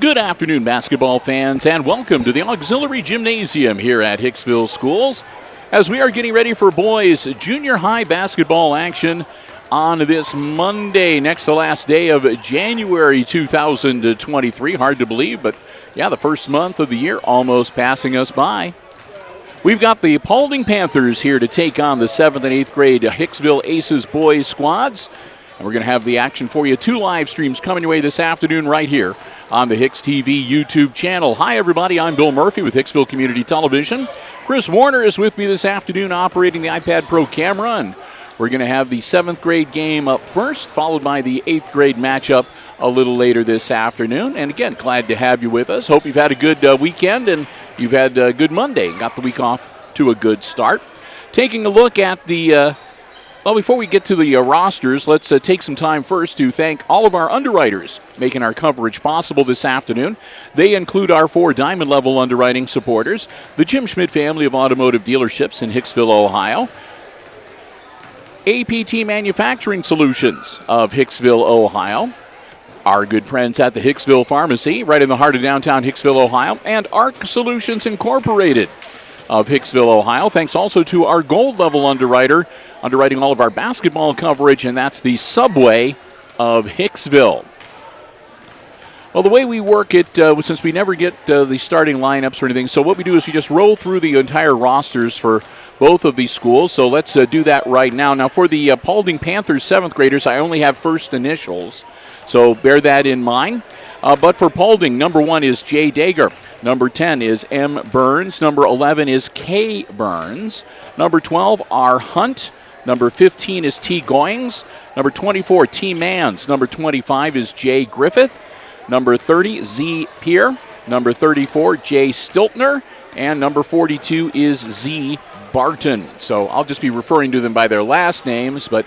Good afternoon, basketball fans, and welcome to the Auxiliary Gymnasium here at Hicksville Schools as we are getting ready for boys junior high basketball action on this Monday, next to last day of January 2023. Hard to believe, but yeah, the first month of the year almost passing us by. We've got the Paulding Panthers here to take on the 7th and 8th grade Hicksville Aces boys squads. And we're going to have the action for you. 2 live streams coming your way this afternoon right here on the HIX-TV YouTube channel. Hi, everybody. I'm Bill Murphy with Hicksville Community Television. Chris Warner is with me this afternoon operating the iPad Pro camera. And we're going to have the 7th grade game up first, followed by the 8th grade matchup a little later this afternoon. And again, glad to have you with us. Hope you've had a good weekend and you've had a good Monday. Got the week off to a good start. Taking a look at the well, before we get to the rosters, let's take some time first to thank all of our underwriters making our coverage possible this afternoon. They include our 4 diamond-level underwriting supporters, the Jim Schmidt family of automotive dealerships in Hicksville, Ohio, APT Manufacturing Solutions of Hicksville, Ohio, our good friends at the Hicksville Pharmacy, right in the heart of downtown Hicksville, Ohio, and ARC Solutions Incorporated of Hicksville, Ohio. Thanks also to our gold-level underwriter, underwriting all of our basketball coverage, and that's the Subway of Hicksville. Well, the way we work it, since we never get the starting lineups or anything, so what we do is we just roll through the entire rosters for both of these schools. So let's do that right now. Now, for the Paulding Panthers 7th graders, I only have first initials, so bear that in mind. But for Paulding, number 1 is J. Dager. Number 10 is M. Burns. Number 11 is K. Burns. Number 12, R. Hunt. Number 15 is T. Goings. Number 24, T. Mans. Number 25 is J. Griffith. Number 30, Z. Peer. Number 34, J. Stiltner. And number 42 is Z. Barton. So I'll just be referring to them by their last names, but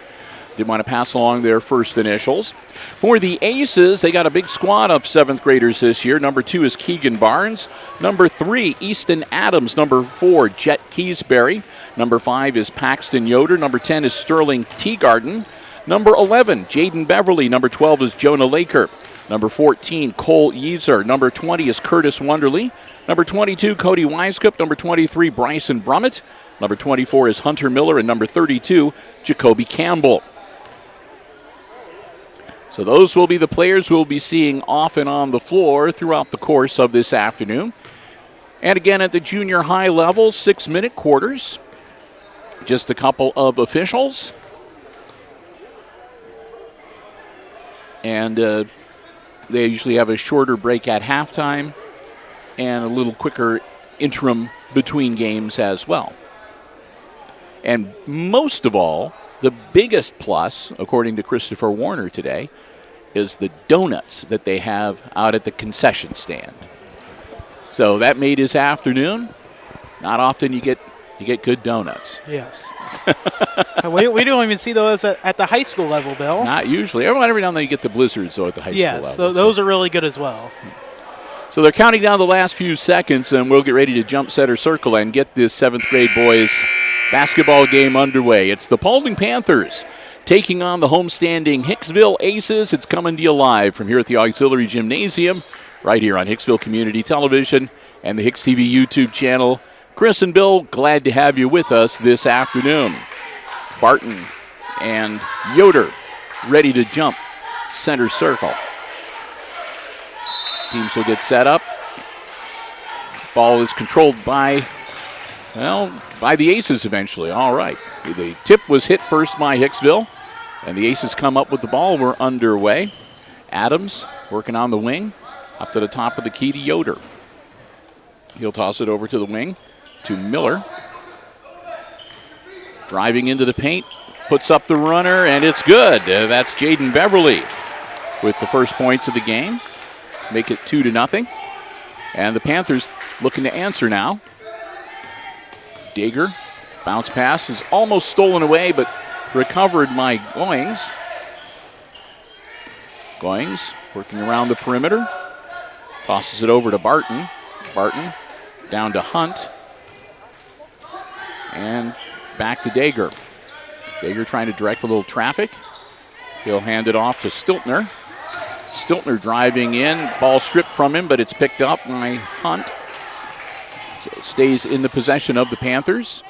didn't want to pass along their first initials. For the Aces, they got a big squad of 7th graders this year. Number 2 is Keegan Barnes. Number 3, Easton Adams. Number 4, Jet Keysbury. Number 5 is Paxton Yoder. Number 10 is Sterling Teagarden. Number 11, Jaden Beverly. Number 12 is Jonah Laker. Number 14, Cole Yeezer. Number 20 is Curtis Wonderly. Number 22, Cody Weiskup. Number 23, Bryson Brummett. Number 24 is Hunter Miller. And number 32, Jacoby Campbell. So those will be the players we'll be seeing off and on the floor throughout the course of this afternoon. And again, at the junior high level, 6-minute quarters. Just a couple of officials. And they usually have a shorter break at halftime and a little quicker interim between games as well. And most of all, the biggest plus, according to Christopher Warner today, is the donuts that they have out at the concession stand. So that made his afternoon. Not often you get good donuts. Yes. we don't even see those at the high school level, Bill. Not usually. Every now and then you get the blizzards, though, at the high school level. Yes, so those are really good as well. So they're counting down the last few seconds, and we'll get ready to jump center circle and get this 7th grade boys basketball game underway. It's the Paulding Panthers taking on the homestanding Hicksville Aces. It's coming to you live from here at the Auxiliary Gymnasium, right here on Hicksville Community Television and the HIX-TV YouTube channel. Chris and Bill, glad to have you with us this afternoon. Barton and Yoder ready to jump center circle. Teams will get set up. Ball is controlled by the Aces eventually. All right. The tip was hit first by Hicksville, and the Aces come up with the ball. We're underway. Adams working on the wing, up to the top of the key to Yoder. He'll toss it over to the wing to Miller. Driving into the paint, puts up the runner, and it's good. That's Jaden Beverly with the first points of the game. Make it 2-0. And the Panthers looking to answer now. Dager, bounce pass is almost stolen away, but recovered by Goings. Goings working around the perimeter. Tosses it over to Barton. Barton down to Hunt. And back to Dager. Dager trying to direct a little traffic. He'll hand it off to Stiltner. Stiltner driving in. Ball stripped from him, but it's picked up by Hunt. So it stays in the possession of the Panthers.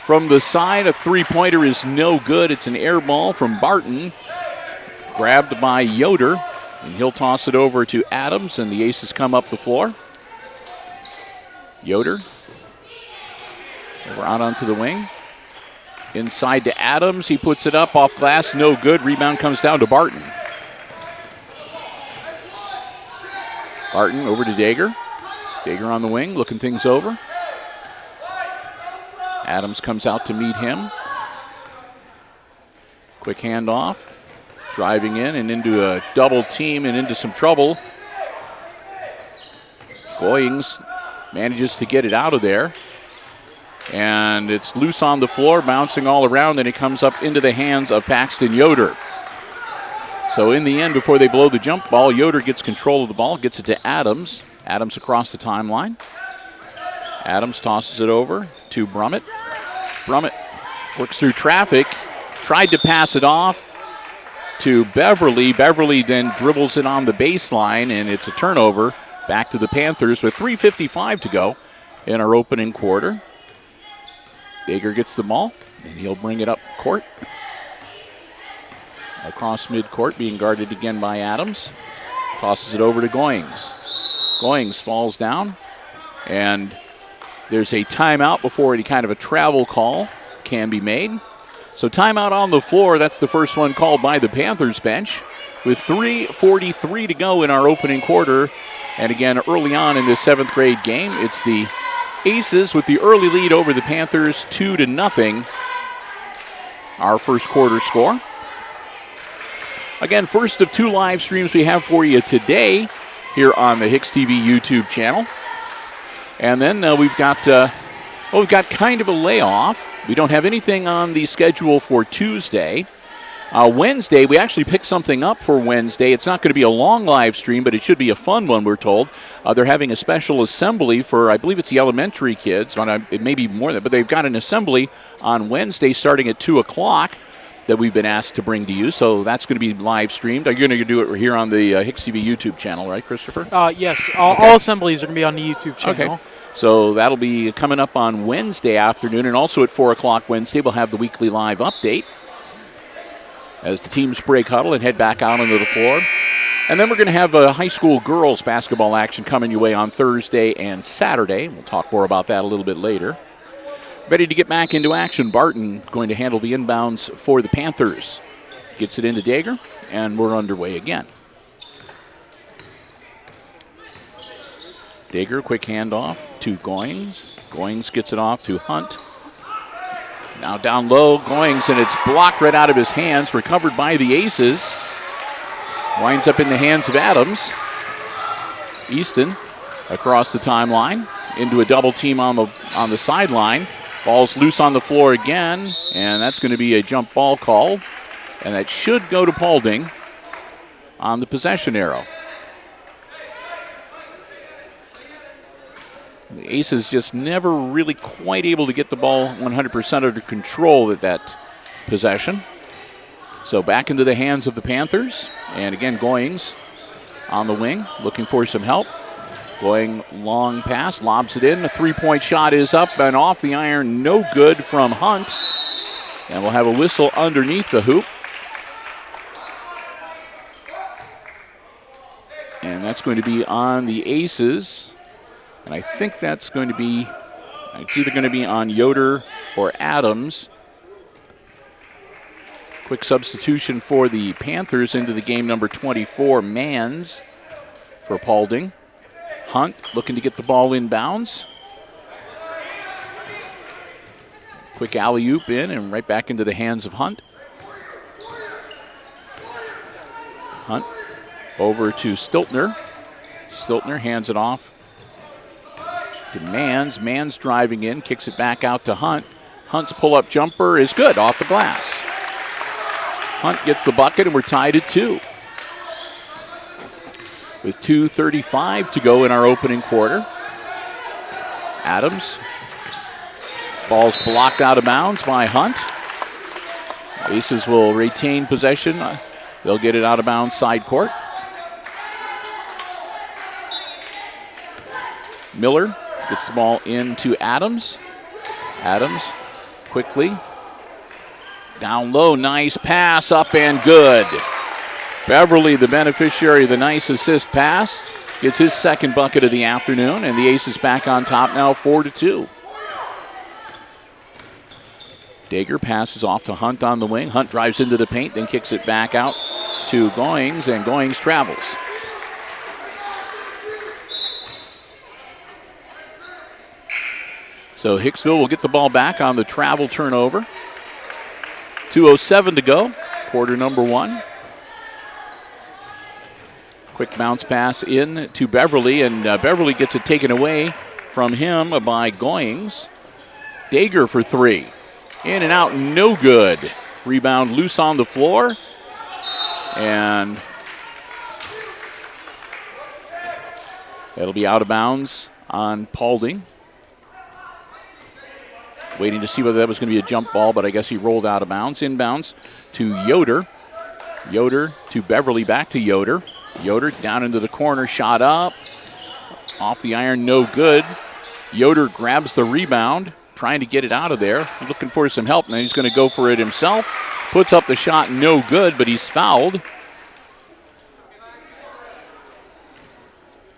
From the side, a three-pointer is no good. It's an air ball from Barton. Grabbed by Yoder, and he'll toss it over to Adams, and the Aces come up the floor. Yoder over out onto the wing. Inside to Adams. He puts it up off glass. No good. Rebound comes down to Barton. Barton over to Dager. Dager on the wing, looking things over. Adams comes out to meet him. Quick handoff. Driving in and into a double team and into some trouble. Goings manages to get it out of there. And it's loose on the floor, bouncing all around, and it comes up into the hands of Paxton Yoder. So in the end, before they blow the jump ball, Yoder gets control of the ball, gets it to Adams. Adams across the timeline. Adams tosses it over to Brummett. Brummett works through traffic, tried to pass it off to Beverly. Beverly then dribbles it on the baseline, and it's a turnover back to the Panthers with 3:55 to go in our opening quarter. Dager gets the ball, and he'll bring it up court. Across midcourt, being guarded again by Adams. Tosses it over to Goings. Goings falls down, and there's a timeout before any kind of a travel call can be made. So timeout on the floor. That's the first one called by the Panthers bench with 3:43 to go in our opening quarter. And again, early on in this 7th grade game, it's the Aces with the early lead over the Panthers, 2-0. Our first quarter score. Again, first of 2 live streams we have for you today here on the HIX-TV YouTube channel. And then we've got kind of a layoff. We don't have anything on the schedule for Tuesday. Wednesday, we actually picked something up for Wednesday. It's not going to be a long live stream, but it should be a fun one, we're told. They're having a special assembly for, I believe it's the elementary kids. It may be more than that, but they've got an assembly on Wednesday starting at 2 o'clock that we've been asked to bring to you. So that's going to be live streamed. Are you going to do it here on the HIX-TV YouTube channel, right, Christopher? Yes. All assemblies are going to be on the YouTube channel. Okay. So that'll be coming up on Wednesday afternoon, and also at 4 o'clock Wednesday, we'll have the weekly live update as the teams break huddle and head back out onto the floor. And then we're going to have high school girls basketball action coming your way on Thursday and Saturday. We'll talk more about that a little bit later. Ready to get back into action. Barton going to handle the inbounds for the Panthers. Gets it into Dager, and we're underway again. Dager, quick handoff to Goings. Goings gets it off to Hunt. Now down low, Goings, and it's blocked right out of his hands, recovered by the Aces. Winds up in the hands of Adams. Easton across the timeline into a double team on the sideline. Ball's loose on the floor again, and that's going to be a jump ball call. And that should go to Paulding on the possession arrow. The Aces just never really quite able to get the ball 100% under control at that possession. So back into the hands of the Panthers. And again, Goings on the wing, looking for some help. Going long pass, lobs it in. A three-point shot is up and off the iron. No good from Hunt. And we'll have a whistle underneath the hoop. And that's going to be on the Aces. And I think that's going to be, it's either going to be on Yoder or Adams. Quick substitution for the Panthers into the game, number 24, Mans for Paulding. Hunt looking to get the ball inbounds. Quick alley-oop in and right back into the hands of Hunt. Hunt over to Stiltner. Stiltner hands it off to Mans. Mans driving in, kicks it back out to Hunt. Hunt's pull-up jumper is good off the glass. Hunt gets the bucket and we're tied at 2. With 2:35 to go in our opening quarter. Adams. Ball's blocked out of bounds by Hunt. Aces will retain possession. They'll get it out of bounds side court. Miller gets the ball into Adams. Adams quickly. Down low, nice pass, up and good. Beverly, the beneficiary of the nice assist pass, gets his second bucket of the afternoon, and the Aces back on top now 4-2. Dager passes off to Hunt on the wing. Hunt drives into the paint, then kicks it back out to Goings, and Goings travels. So Hicksville will get the ball back on the travel turnover. 2:07 to go, quarter number 1. Quick bounce pass in to Beverly, and Beverly gets it taken away from him by Goings. Dager for 3. In and out, no good. Rebound loose on the floor. And that'll be out of bounds on Paulding. Waiting to see whether that was going to be a jump ball, but I guess he rolled out of bounds. Inbounds to Yoder. Yoder to Beverly, back to Yoder. Yoder down into the corner, shot up. Off the iron, no good. Yoder grabs the rebound, trying to get it out of there. Looking for some help, and then he's going to go for it himself. Puts up the shot, no good, but he's fouled.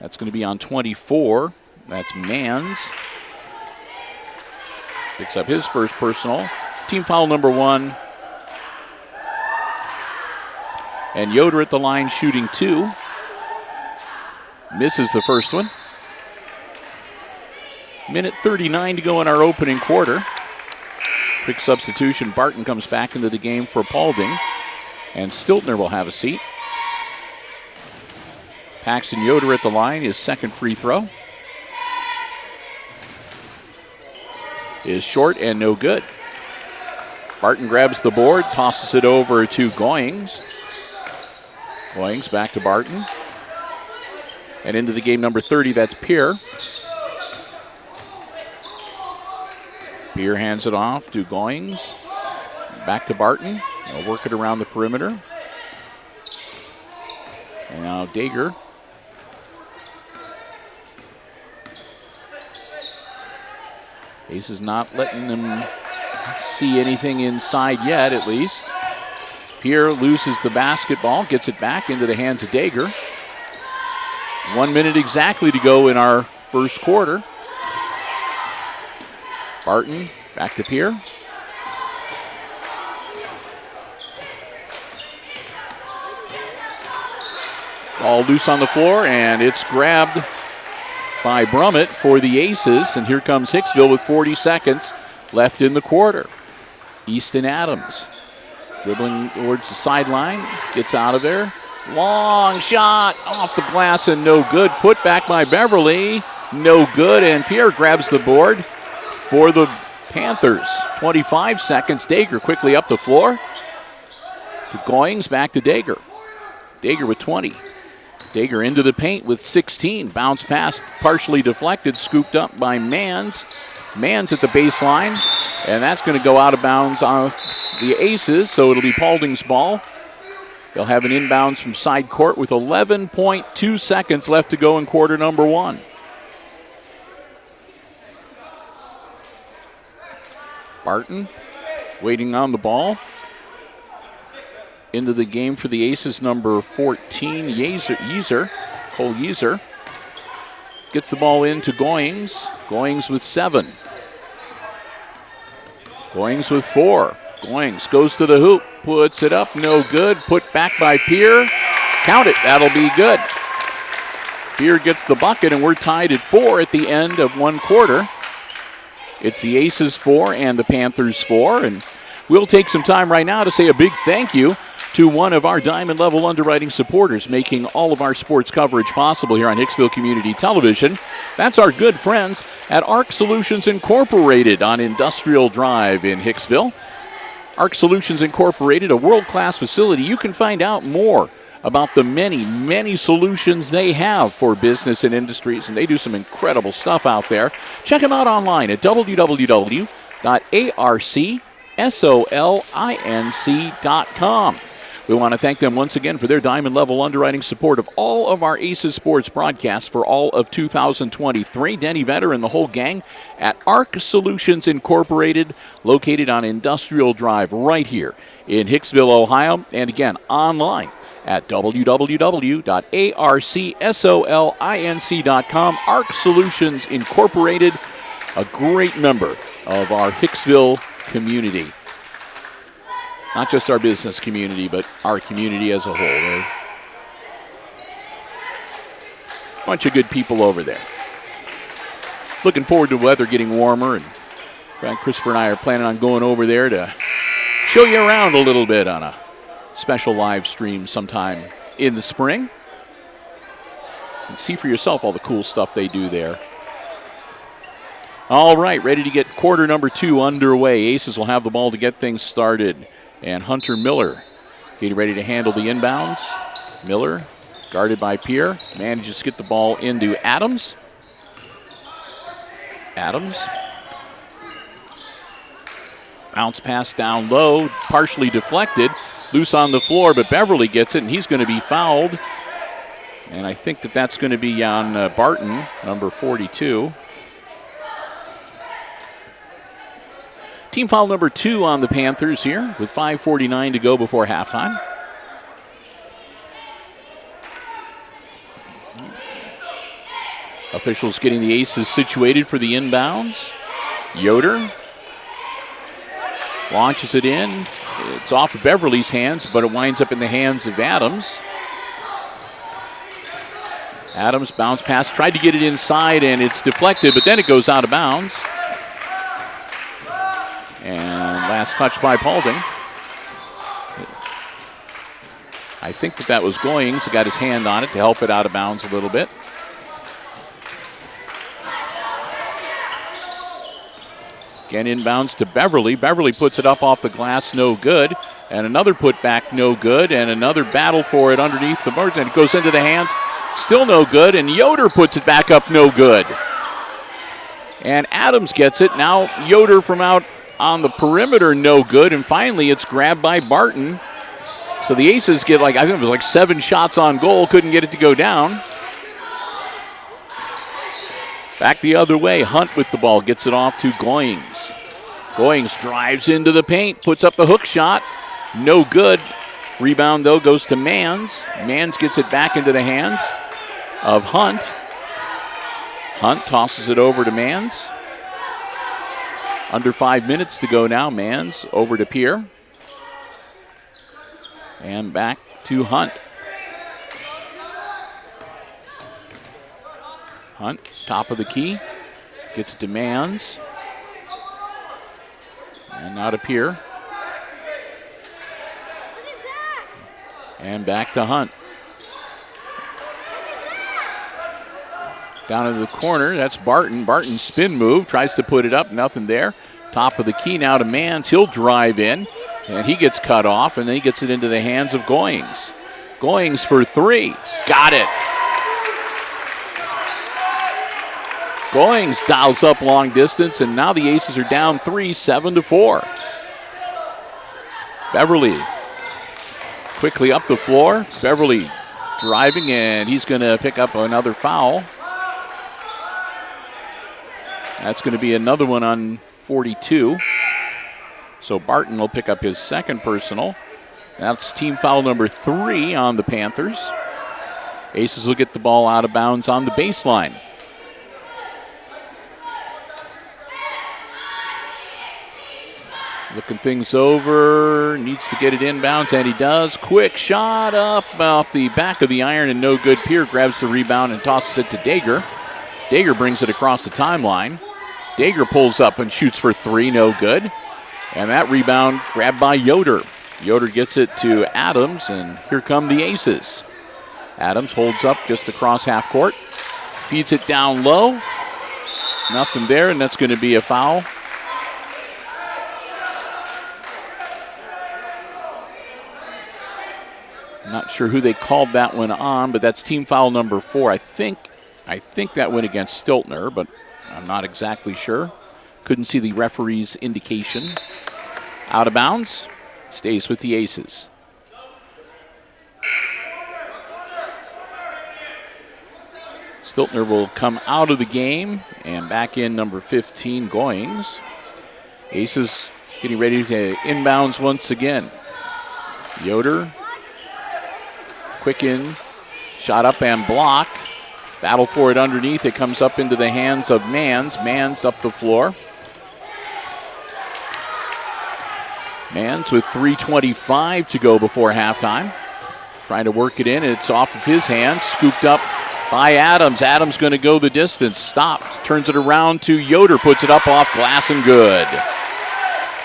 That's going to be on 24. That's Mans. Picks up his first personal. Team foul number 1. And Yoder at the line shooting 2. Misses the first one. Minute 39 to go in our opening quarter. Quick substitution. Barton comes back into the game for Paulding. And Stiltner will have a seat. Paxton Yoder at the line, his second free throw. Is short and no good. Barton grabs the board, tosses it over to Goings. Goings back to Barton. And into the game number 30, that's Pierre. Pierre hands it off to Goings. Back to Barton. They'll work it around the perimeter. And now Dager. Ace is not letting them see anything inside yet, at least. Pierre loses the basketball, gets it back into the hands of Dager. 1 minute exactly to go in our first quarter. Barton back to Pierre. Ball loose on the floor, and it's grabbed by Brummett for the Aces, and here comes Hicksville with 40 seconds left in the quarter. Easton Adams dribbling towards the sideline, gets out of there. Long shot off the glass and no good. Put back by Beverly, no good, and Pierre grabs the board for the Panthers. 25 seconds. Dager quickly up the floor. To Goings, back to Dager. Dager with 20. Dager into the paint with 16. Bounce pass partially deflected, scooped up by Mans. Mans at the baseline, and that's going to go out of bounds on the Aces, so it'll be Paulding's ball. They'll have an inbounds from side court with 11.2 seconds left to go in quarter number 1. Barton waiting on the ball. Into the game for the Aces, number 14, Cole Yeaser. Gets the ball into Goings. Goings with 7. Goings with 4. Goings goes to the hoop, puts it up, no good. Put back by Pierre. Count it, that'll be good. Pierre gets the bucket, and we're tied at 4 at the end of one quarter. It's the Aces 4 and the Panthers 4, and we'll take some time right now to say a big thank you to one of our Diamond Level Underwriting supporters, making all of our sports coverage possible here on Hicksville Community Television. That's our good friends at ARC Solutions Incorporated on Industrial Drive in Hicksville. ARC Solutions Incorporated, a world-class facility. You can find out more about the many, many solutions they have for business and industries, and they do some incredible stuff out there. Check them out online at www.arcsolinc.com. We want to thank them once again for their diamond level underwriting support of all of our Aces Sports broadcasts for all of 2023. Denny Vetter and the whole gang at ARC Solutions Incorporated, located on Industrial Drive right here in Hicksville, Ohio. And again, online at www.arcsolinc.com. ARC Solutions Incorporated, a great member of our Hicksville community. Not just our business community, but our community as a whole. They're a bunch of good people over there. Looking forward to the weather getting warmer, and Christopher and I are planning on going over there to show you around a little bit on a special live stream sometime in the spring. And see for yourself all the cool stuff they do there. All right, ready to get quarter number 2 underway. Aces will have the ball to get things started. And Hunter Miller getting ready to handle the inbounds. Miller, guarded by Pierre, manages to get the ball into Adams. Adams. Bounce pass down low, partially deflected. Loose on the floor, but Beverly gets it, and he's going to be fouled. And I think that's going to be on Barton, number 42. Team foul number 2 on the Panthers here with 5:49 to go before halftime. Officials getting the Aces situated for the inbounds. Yoder launches it in. It's off of Beverly's hands, but it winds up in the hands of Adams. Adams bounce pass, tried to get it inside, and it's deflected, but then it goes out of bounds. And last touch by Paulding. I think that was Goings. He got his hand on it to help it out of bounds a little bit. Again, inbounds to Beverly. Beverly puts it up off the glass, no good. And another putback, no good. And another battle for it underneath the boards. And it goes into the hands, still no good. And Yoder puts it back up, no good. And Adams gets it. Now Yoder from out on the perimeter, no good. And finally, it's grabbed by Barton. So the Aces get I think it was 7 shots on goal. Couldn't get it to go down. Back the other way. Hunt with the ball. Gets it off to Goings. Goings drives into the paint. Puts up the hook shot. No good. Rebound, though, goes to Mans. Mans gets it back into the hands of Hunt. Hunt tosses it over to Mans. Under 5 minutes to go now. Mans over to Pierre. And back to Hunt. Hunt, top of the key. Gets it to Mans. And now to Pierre. And back to Hunt. Down into the corner, that's Barton. Barton spin move, tries to put it up, nothing there. Top of the key now to Mans. He'll drive in, and he gets cut off, and then he gets it into the hands of Goings. Goings for 3. Got it. Goings dials up long distance, and now the Aces are down 3, 7-4. Beverly quickly up the floor. Beverly driving, and he's going to pick up another foul. That's going to be another one on 42. So Barton will pick up his second personal. That's team foul number 3 on the Panthers. Aces will get the ball out of bounds on the baseline. Looking things over, needs to get it inbounds, and he does. Quick shot up off the back of the iron and no good. Pierre grabs the rebound and tosses it to Dager. Dager brings it across the timeline. Dager pulls up and shoots for 3, no good. And that rebound grabbed by Yoder. Yoder gets it to Adams, and here come the Aces. Adams holds up just across half court. Feeds it down low. Nothing there, and that's going to be a foul. Not sure who they called that one on, but that's team foul number 4. I think that went against Stiltner, but I'm not exactly sure. Couldn't see the referee's indication. Out of bounds. Stays with the Aces. Stiltner will come out of the game, and back in number 15, Goings. Aces getting ready to inbounds once again. Yoder, quick in, shot up and blocked. Battle for it underneath. It comes up into the hands of Mans. Mans up the floor. Mans with 3:25 to go before halftime. Trying to work it in. It's off of his hands. Scooped up by Adams. Adams going to go the distance. Stopped. Turns it around to Yoder. Puts it up off glass and good.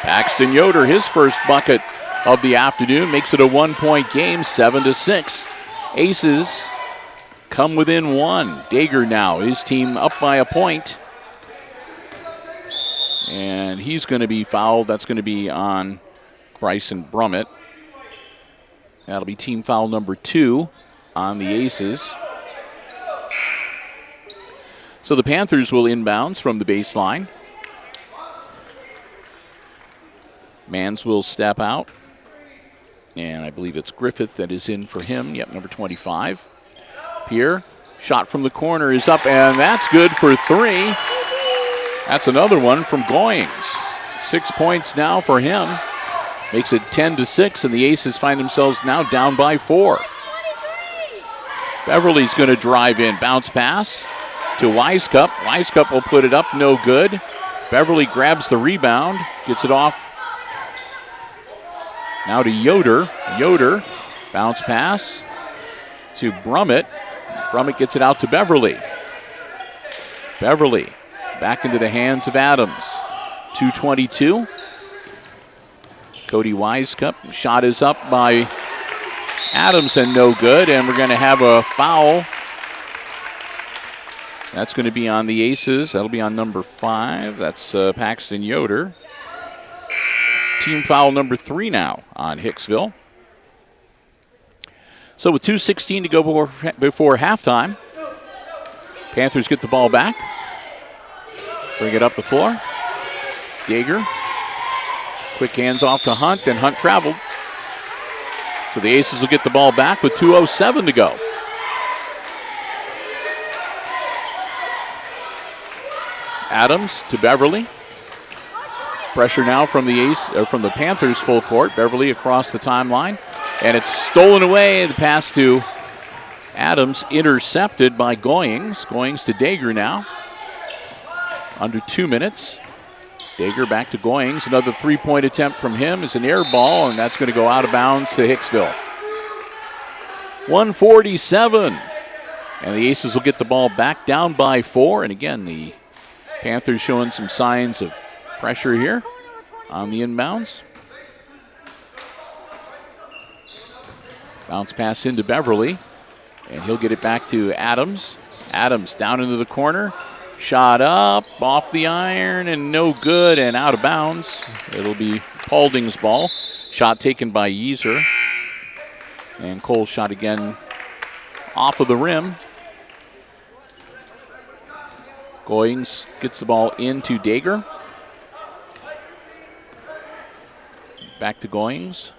Paxton Yoder, his first bucket of the afternoon, makes it a 1-point game, 7-6. Aces come within one. Dager now, his team up by a point. And he's going to be fouled. That's going to be on Bryson Brummett. That'll be team foul number 2 on the Aces. So the Panthers will inbounds from the baseline. Mans will step out. And I believe it's Griffith that is in for him. Yep, number 25. Pierre, shot from the corner is up, and that's good for 3. That's another one from Goings. 6 points now for him. Makes it 10-6, and the Aces find themselves now down by 4. Beverly's going to drive in. Bounce pass to Wisecup. Wisecup will put it up, no good. Beverly grabs the rebound, gets it off. Now to Yoder. Yoder, bounce pass to Brummett. Brummett gets it out to Beverly. Beverly back into the hands of Adams. 2:22. Cody Wisecup. Shot is up by Adams and no good, and we're going to have a foul. That's going to be on the Aces. That'll be on number 5. That's Paxton Yoder. Team foul number 3 now on Hicksville. So with 2:16 to go before halftime, Panthers get the ball back. Bring it up the floor. Dager. Quick hands off to Hunt, and Hunt traveled. So the Aces will get the ball back with 2:07 to go. Adams to Beverly. Pressure now from the Panthers full court. Beverly across the timeline, and it's stolen away. The pass to Adams intercepted by Goings. Goings to Dager now. Under 2 minutes. Dager back to Goings. Another 3-point attempt from him. It's an air ball, and that's going to go out of bounds to Hicksville. 1:47, and the Aces will get the ball back down by 4. And again, the Panthers showing some signs of pressure here on the inbounds. Bounce pass into Beverly, and he'll get it back to Adams. Adams down into the corner. Shot up, off the iron, and no good, and out of bounds. It'll be Paulding's ball. Shot taken by Yeezer. And Cole shot again off of the rim. Goings gets the ball into Dager. Back to Goings.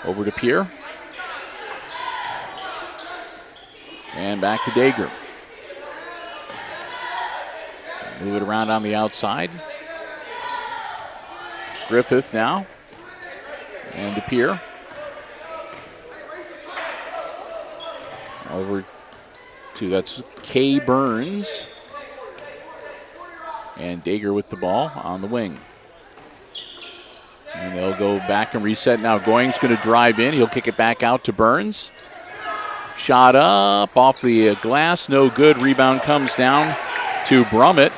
Over to Pierre. And back to Dager. Move it around on the outside. Griffith now. And to Pierre. Over to, that's Kay Burns. And Dager with the ball on the wing. And they'll go back and reset. Now Going's going to drive in. He'll kick it back out to Burns. Shot up off the glass. No good. Rebound comes down to Brummett.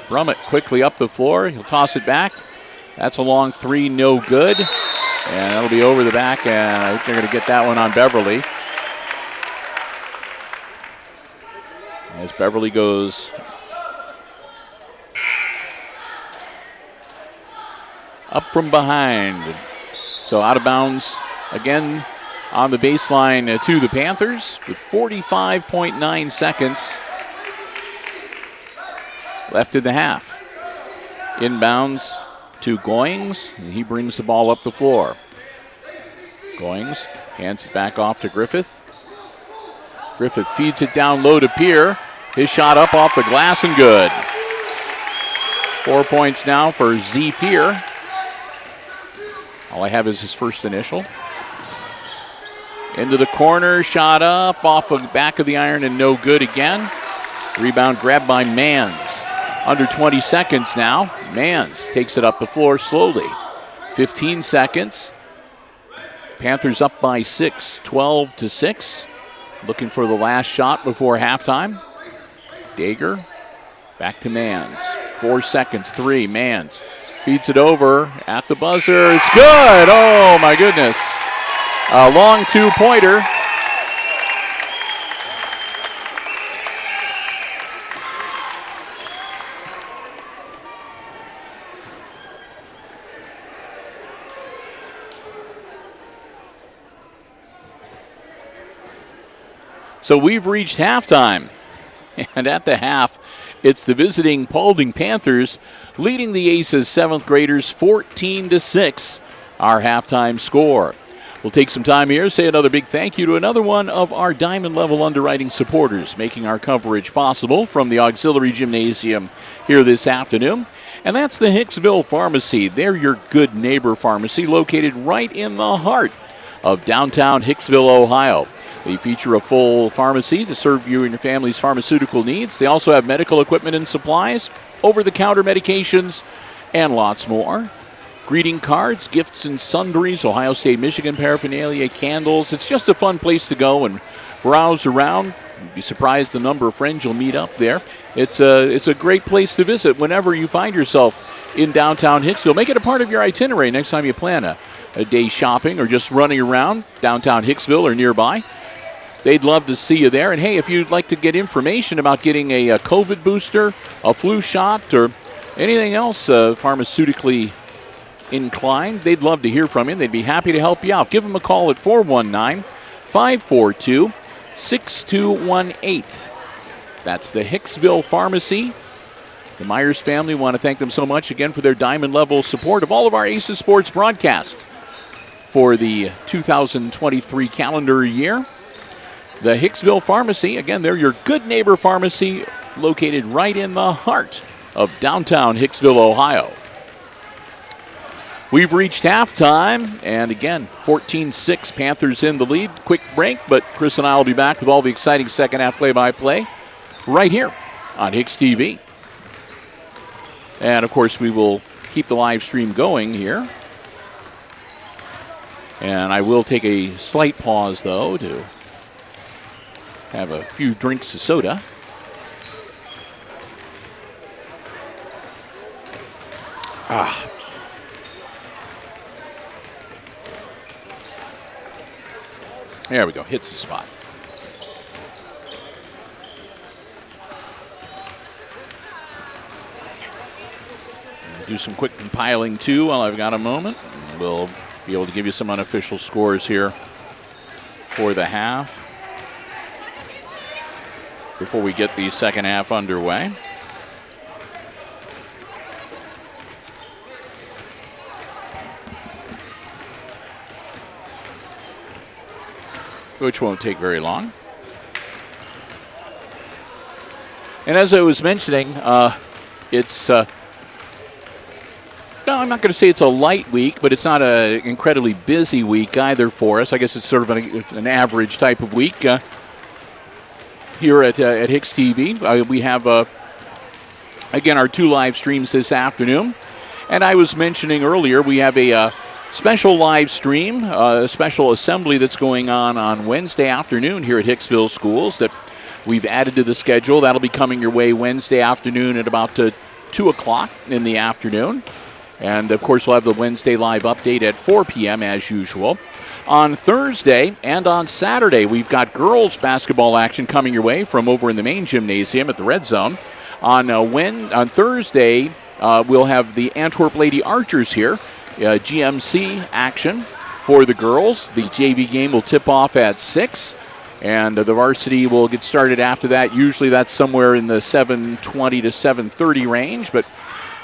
Brummett quickly up the floor. He'll toss it back. That's a long 3. No good. And that'll be over the back. And I think they're going to get that one on Beverly. As Beverly goes up from behind. So out of bounds again on the baseline to the Panthers with 45.9 seconds left in the half. Inbounds to Goings, and he brings the ball up the floor. Goings hands it back off to Griffith. Griffith feeds it down low to Peer. His shot up off the glass and good. 4 points now for Z. Peer. All I have is his first initial. Into the corner, shot up off the back of the iron and no good again. Rebound grabbed by Mans. Under 20 seconds now. Mans takes it up the floor slowly. 15 seconds. Panthers up by 6, 12-6. Looking for the last shot before halftime. Dager back to Mans. 4 seconds, 3. Mans feeds it over at the buzzer. It's good. Oh, my goodness. A long two-pointer. So we've reached halftime. And at the half, it's the visiting Paulding Panthers leading the Aces 7th graders 14-6, our halftime score. We'll take some time here, say another big thank you to another one of our Diamond Level underwriting supporters making our coverage possible from the Auxiliary Gymnasium here this afternoon. And that's the Hicksville Pharmacy. They're your good neighbor pharmacy located right in the heart of downtown Hicksville, Ohio. They feature a full pharmacy to serve you and your family's pharmaceutical needs. They also have medical equipment and supplies, over-the-counter medications, and lots more. Greeting cards, gifts and sundries, Ohio State, Michigan paraphernalia, candles. It's just a fun place to go and browse around. You'd be surprised the number of friends you'll meet up there. It's a great place to visit whenever you find yourself in downtown Hicksville. Make it a part of your itinerary next time you plan a day shopping or just running around downtown Hicksville or nearby. They'd love to see you there. And, hey, if you'd like to get information about getting a COVID booster, a flu shot, or anything else pharmaceutically inclined, they'd love to hear from you. They'd be happy to help you out. Give them a call at 419-542-6218. That's the Hicksville Pharmacy. The Myers family want to thank them so much again for their diamond level support of all of our Aces Sports broadcasts for the 2023 calendar year. The Hicksville Pharmacy, again, they're your good neighbor pharmacy located right in the heart of downtown Hicksville, Ohio. We've reached halftime, and again, 14-6, Panthers in the lead. Quick break, but Chris and I will be back with all the exciting second half play-by-play right here on HIX-TV. And, of course, we will keep the live stream going here. And I will take a slight pause, though, to have a few drinks of soda. There we go. Hits the spot. Do some quick compiling, too, while I've got a moment. We'll be able to give you some unofficial scores here for the half before we get the second half underway. Which won't take very long. And as I was mentioning, it's, no, I'm not going to say it's a light week, but it's not an incredibly busy week either for us. I guess it's sort of an average type of week here at HIX-TV. We have, again, our 2 live streams this afternoon. And I was mentioning earlier, we have a special live stream, a special assembly that's going on Wednesday afternoon here at Hicksville Schools that we've added to the schedule. That'll be coming your way Wednesday afternoon at about 2 o'clock in the afternoon. And, of course, we'll have the Wednesday live update at 4 p.m. as usual. On Thursday and on Saturday, we've got girls basketball action coming your way from over in the main gymnasium at the Red Zone. On Thursday, we'll have the Antwerp Lady Archers here. GMC action for the girls. The JV game will tip off at 6, and the varsity will get started after that. Usually that's somewhere in the 7:20 to 7:30 range, but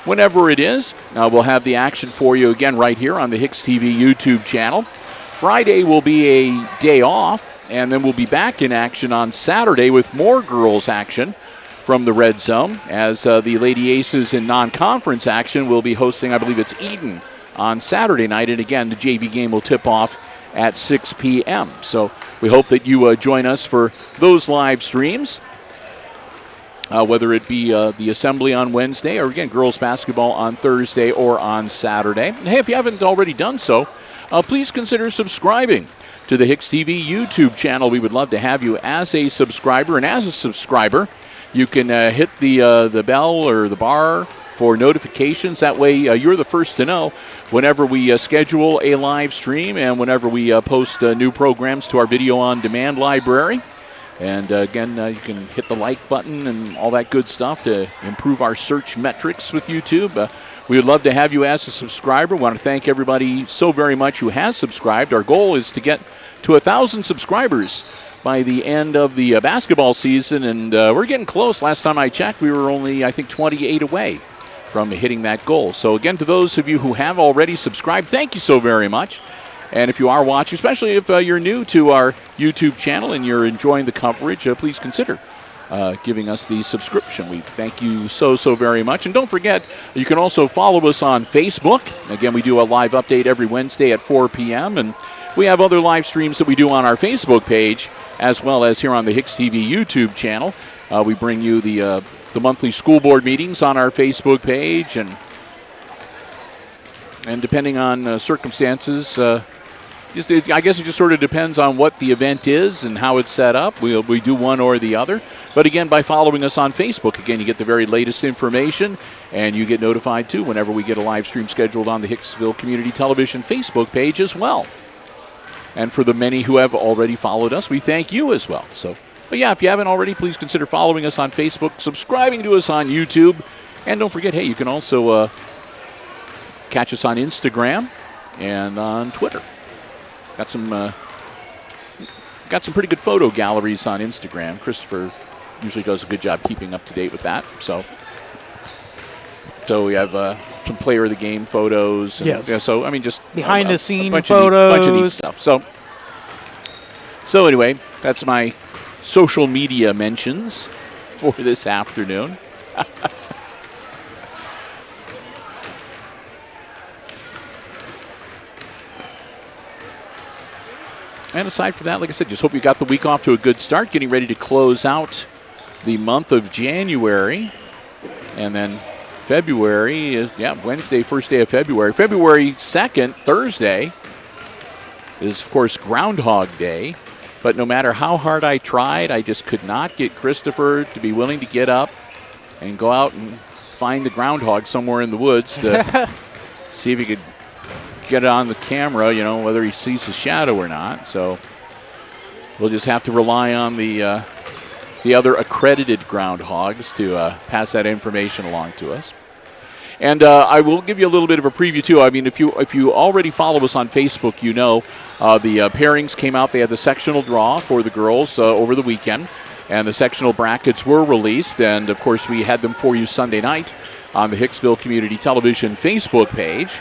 whenever it is, we'll have the action for you again right here on the HIX-TV YouTube channel. Friday will be a day off And then we'll be back in action on Saturday with more girls action from the Red Zone, as the Lady Aces in non-conference action will be hosting, I believe it's Eden, on Saturday night. And again, the JV game will tip off at 6 p.m. So we hope that you join us for those live streams, whether it be the assembly on Wednesday or, again, girls basketball on Thursday or on Saturday. And hey, if you haven't already done so, please consider subscribing to the HIX-TV YouTube channel. We would love to have you as a subscriber. And as a subscriber, you can hit the bell or the bar for notifications. That way you're the first to know whenever we schedule a live stream and whenever we post new programs to our video on demand library. And again, you can hit the like button and all that good stuff to improve our search metrics with YouTube. We would love to have you as a subscriber. We want to thank everybody so very much who has subscribed. Our goal is to get to 1,000 subscribers by the end of the basketball season, and we're getting close. Last time I checked, we were only, I think, 28 away from hitting that goal. So again, to those of you who have already subscribed, thank you so very much. And if you are watching, especially if you're new to our YouTube channel and you're enjoying the coverage, please consider giving us the subscription. We thank you so very much. And don't forget, you can also follow us on Facebook. Again, we do a live update every Wednesday at 4 p.m. And we have other live streams that we do on our Facebook page, as well as here on the HIX-TV YouTube channel. We bring you the monthly school board meetings on our Facebook page, and depending on circumstances, I guess it just sort of depends on what the event is and how it's set up. We do one or the other. But again, by following us on Facebook, again, you get the very latest information, and you get notified, too, whenever we get a live stream scheduled on the Hicksville Community Television Facebook page as well. And for the many who have already followed us, we thank you as well. But yeah, if you haven't already, please consider following us on Facebook, subscribing to us on YouTube, and don't forget, hey, you can also catch us on Instagram and on Twitter. Got some pretty good photo galleries on Instagram. Christopher usually does a good job keeping up to date with that. So we have some player of the game photos. And, yes. Yeah, so I mean, just behind the scene bunch photos, of neat stuff. So anyway, that's my social media mentions for this afternoon. And aside from that, like I said, just hope you got the week off to a good start, getting ready to close out the month of January. And then February is, Wednesday, first day of February. February 2nd, Thursday, is, of course, Groundhog Day. But no matter how hard I tried, I just could not get Christopher to be willing to get up and go out and find the groundhog somewhere in the woods to see if he could get it on the camera, whether he sees the shadow or not. So we'll just have to rely on the other accredited groundhogs to pass that information along to us. And I will give you a little bit of a preview, too. I mean, if you already follow us on Facebook, the pairings came out. They had the sectional draw for the girls over the weekend, and the sectional brackets were released. And, of course, we had them for you Sunday night on the Hicksville Community Television Facebook page.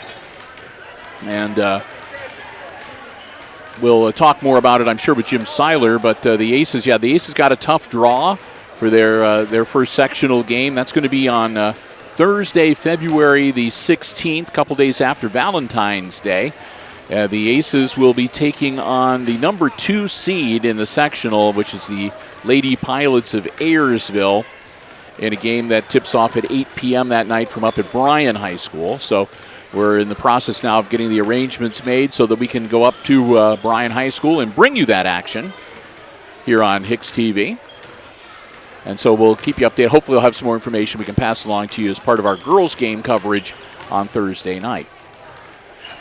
And we'll talk more about it, I'm sure, with Jim Seiler. But the Aces got a tough draw for their first sectional game. That's going to be on Thursday, February the 16th, a couple days after Valentine's Day. The Aces will be taking on the number 2 seed in the sectional, which is the Lady Pilots of Ayersville, in a game that tips off at 8 p.m. that night from up at Bryan High School. So we're in the process now of getting the arrangements made so that we can go up to Bryan High School and bring you that action here on HIX-TV. And so we'll keep you updated. Hopefully we'll have some more information we can pass along to you as part of our girls' game coverage on Thursday night.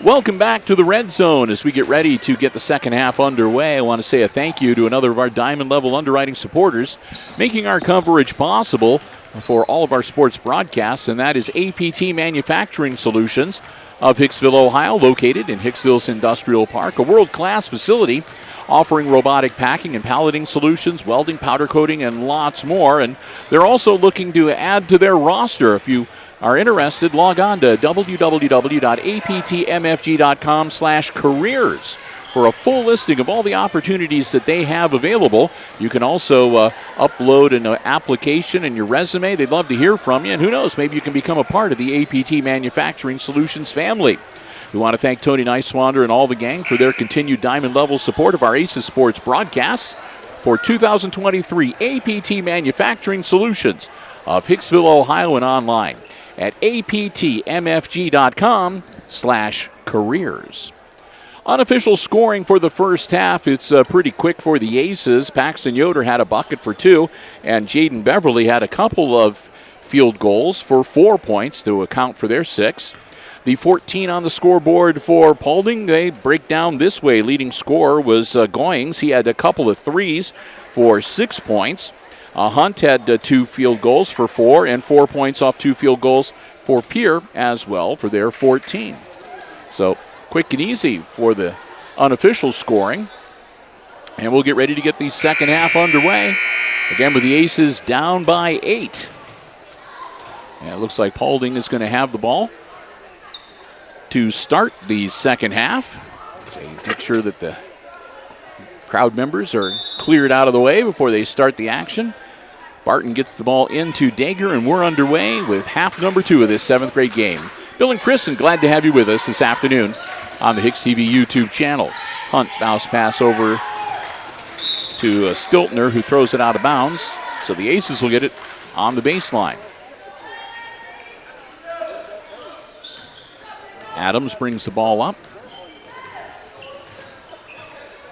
Welcome back to the Red Zone as we get ready to get the second half underway. I want to say a thank you to another of our Diamond Level underwriting supporters making our coverage possible for all of our sports broadcasts, and that is APT Manufacturing Solutions of Hicksville, Ohio, located in Hicksville's Industrial Park, a world-class facility offering robotic packing and palleting solutions, welding, powder coating, and lots more. And they're also looking to add to their roster. If you are interested, log on to www.aptmfg.com/careers for a full listing of all the opportunities that they have available. You can also upload an application and your resume. They'd love to hear from you. And who knows, maybe you can become a part of the APT Manufacturing Solutions family. We want to thank Tony Niswander and all the gang for their continued diamond-level support of our Aces Sports broadcasts. For 2023 APT Manufacturing Solutions of Hicksville, Ohio, and online at aptmfg.com/careers. Unofficial scoring for the first half. It's pretty quick for the Aces. Paxton Yoder had a bucket for 2, and Jaden Beverly had a couple of field goals for 4 points to account for their 6. The 14 on the scoreboard for Paulding, they break down this way. Leading scorer was Goings. He had a couple of threes for 6 points. Hunt had 2 field goals for 4, and 4 points off 2 field goals for Pierre as well for their 14. So quick and easy for the unofficial scoring. And we'll get ready to get the second half underway. Again, with the Aces down by 8. And it looks like Paulding is going to have the ball to start the second half. So make sure that the crowd members are cleared out of the way before they start the action. Barton gets the ball into Dager, and we're underway with half number 2 of this 7th grade game. Bill and Chris, and glad to have you with us this afternoon on the HIX-TV YouTube channel. Hunt bounce pass over to Stiltner, who throws it out of bounds. So the Aces will get it on the baseline. Adams brings the ball up.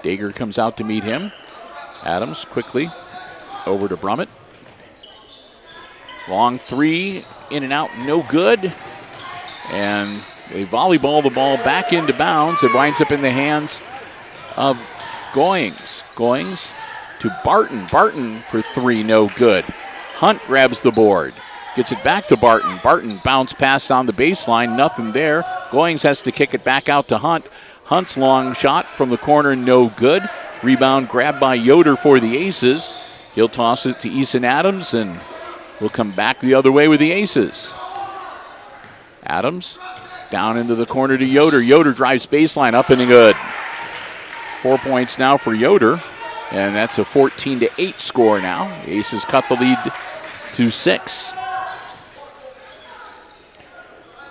Dager comes out to meet him. Adams quickly over to Brummett. Long 3, in and out, no good. And they volleyball the ball back into bounds. It winds up in the hands of Goings. Goings to Barton. Barton for 3, no good. Hunt grabs the board. Gets it back to Barton. Barton bounce pass on the baseline, nothing there. Goings has to kick it back out to Hunt. Hunt's long shot from the corner, no good. Rebound grabbed by Yoder for the Aces. He'll toss it to Eason Adams, and we'll come back the other way with the Aces. Adams down into the corner to Yoder. Yoder drives baseline up and good. 4 points now for Yoder, and that's a 14-8 score now. The Aces cut the lead to 6.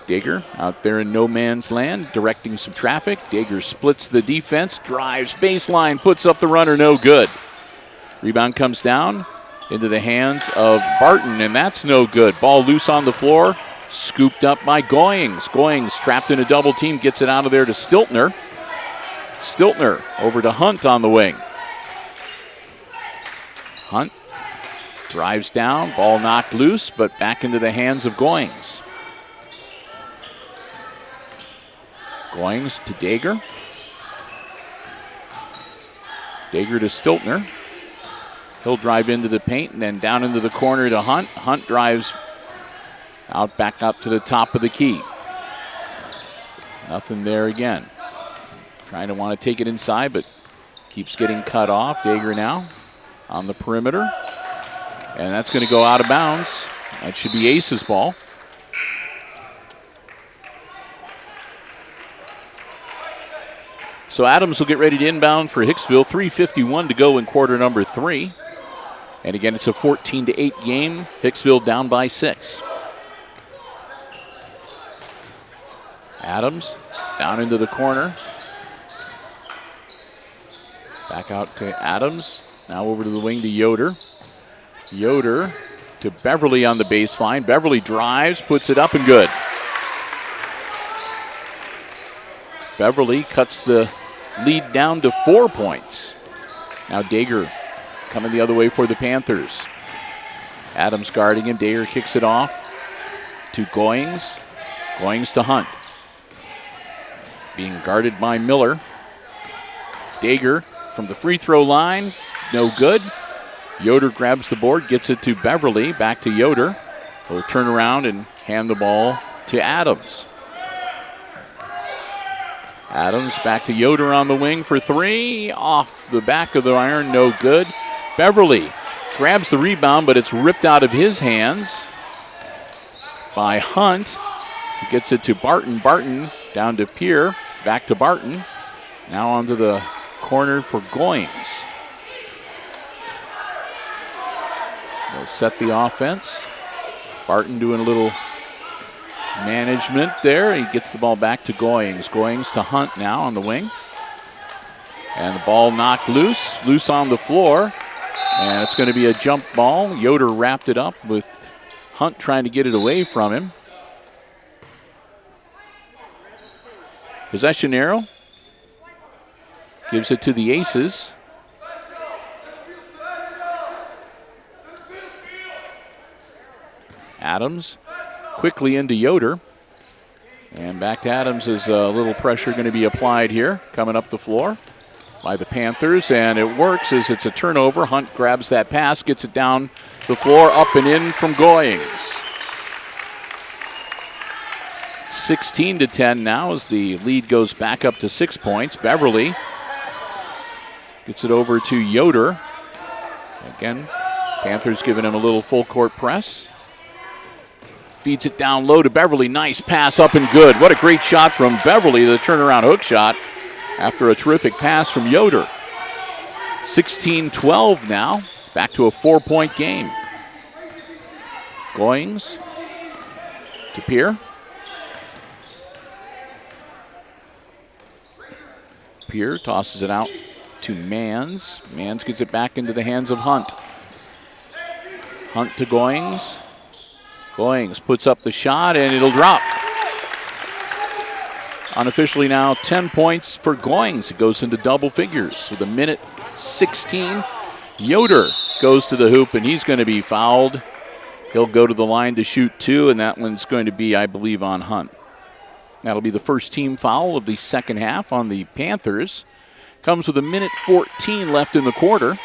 Dager out there in no man's land, directing some traffic. Dager splits the defense, drives baseline, puts up the runner, no good. Rebound comes down into the hands of Barton, and that's no good. Ball loose on the floor, scooped up by Goings. Goings trapped in a double team, gets it out of there to Stiltner. Stiltner over to Hunt on the wing. Hunt drives down, ball knocked loose, but back into the hands of Goings. Goings to Dager. Dager to Stiltner. He'll drive into the paint and then down into the corner to Hunt. Hunt drives out back up to the top of the key. Nothing there again. Trying to want to take it inside, but keeps getting cut off. Dager now on the perimeter. And that's going to go out of bounds. That should be Ace's ball. So Adams will get ready to inbound for Hicksville. 3:51 to go in quarter number 3. And again, it's a 14-8 game. Hicksville down by 6. Adams down into the corner. Back out to Adams. Now over to the wing to Yoder. Yoder to Beverly on the baseline. Beverly drives, puts it up and good. Beverly cuts the lead down to 4 points. Now Dager coming the other way for the Panthers. Adams guarding him. Dager kicks it off to Goings. Goings to Hunt. Being guarded by Miller. Dager from the free throw line. No good. Yoder grabs the board, gets it to Beverly. Back to Yoder. He'll turn around and hand the ball to Adams. Adams back to Yoder on the wing for 3. Off the back of the iron, no good. Beverly grabs the rebound, but it's ripped out of his hands by Hunt. He gets it to Barton. Barton down to Pierre. Back to Barton. Now onto the corner for Goings. They'll set the offense. Barton doing a little management there. He gets the ball back to Goings. Goings to Hunt now on the wing. And the ball knocked loose on the floor. And it's going to be a jump ball. Yoder wrapped it up with Hunt trying to get it away from him. Possession arrow. Gives it to the Aces. Adams quickly into Yoder. And back to Adams as a little pressure going to be applied here. Coming up the floor by the Panthers. And it works as it's a turnover. Hunt grabs that pass, gets it down the floor, up and in from Goings. 16-10 now as the lead goes back up to 6 points. Beverly gets it over to Yoder. Again, Panthers giving him a little full court press. Feeds it down low to Beverly. Nice pass up and good. What a great shot from Beverly, the turnaround hook shot after a terrific pass from Yoder. 16-12 now. Back to a 4-point game. Goings to Pierre. Pierre tosses it out to Mans. Mans gets it back into the hands of Hunt. Hunt to Goings. Goings puts up the shot and it'll drop. Unofficially now 10 points for Goings. It goes into double figures with a minute 16. Yoder goes to the hoop and he's going to be fouled. He'll go to the line to shoot 2, and that one's going to be, I believe, on Hunt. That'll be the first team foul of the second half on the Panthers. Comes with a minute 14 left in the quarter.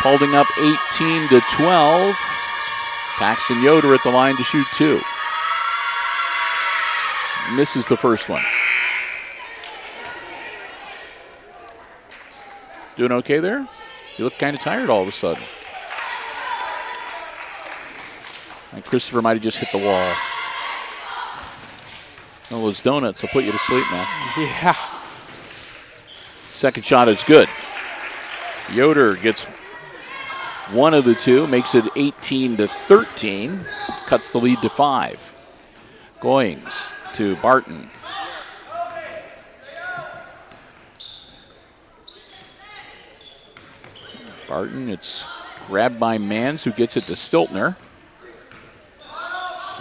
Paulding up 18-12. Paxton Yoder at the line to shoot 2. Misses the first one. Doing okay there? You look kind of tired all of a sudden. And Christopher might have just hit the wall. Well, those donuts will put you to sleep, man. Yeah. Second shot is good. Yoder gets one of the two, makes it 18-13, cuts the lead to 5. Goings to Barton. Barton, it's grabbed by Mans, who gets it to Stiltner.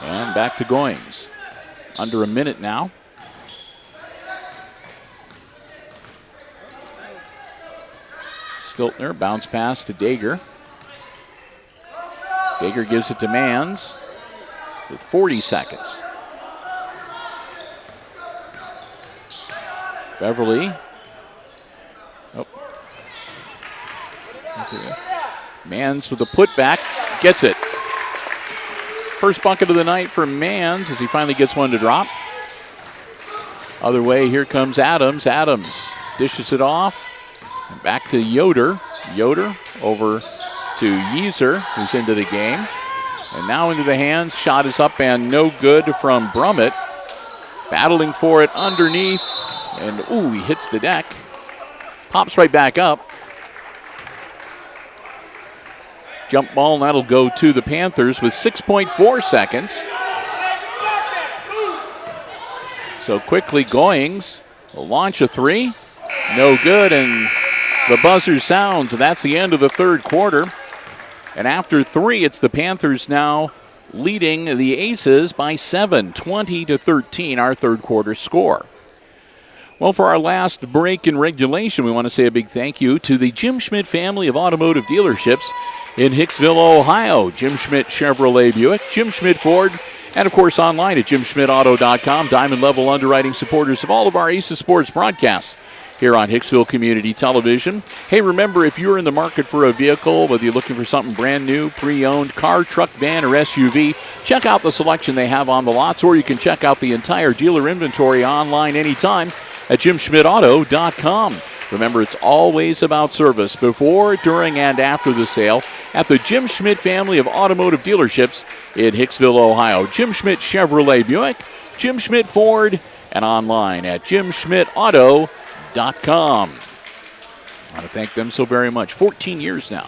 And back to Goings. Under a minute now. Stiltner, bounce pass to Dager. Dager gives it to Mans with 40 seconds. Beverly. Oh. Mans with a putback, gets it. First bucket of the night for Mans as he finally gets one to drop. Other way, here comes Adams. Adams dishes it off. And back to Yoder. Yoder over to Yeezer, who's into the game. And now into the hands. Shot is up and no good from Brummett. Battling for it underneath. And, ooh, he hits the deck. Pops right back up. Jump ball, and that'll go to the Panthers with 6.4 seconds. So quickly, Goings will launch a 3. No good, and the buzzer sounds, and that's the end of the third quarter. And after 3, it's the Panthers now leading the Aces by 7, 20-13, our third quarter score. Well, for our last break in regulation, we want to say a big thank you to the Jim Schmidt family of automotive dealerships in Hicksville, Ohio. Jim Schmidt Chevrolet Buick, Jim Schmidt Ford, and of course online at jimschmidtauto.com. Diamond level underwriting supporters of all of our Aces Sports broadcasts here on Hicksville Community Television. Hey, remember, if you're in the market for a vehicle, whether you're looking for something brand new, pre-owned, car, truck, van, or SUV, check out the selection they have on the lots, or you can check out the entire dealer inventory online anytime at jimschmidtauto.com. Remember, it's always about service before, during, and after the sale at the Jim Schmidt family of automotive dealerships in Hicksville, Ohio. Jim Schmidt Chevrolet Buick, Jim Schmidt Ford, and online at jimschmidtauto.com. I want to thank them so very much. 14 years now.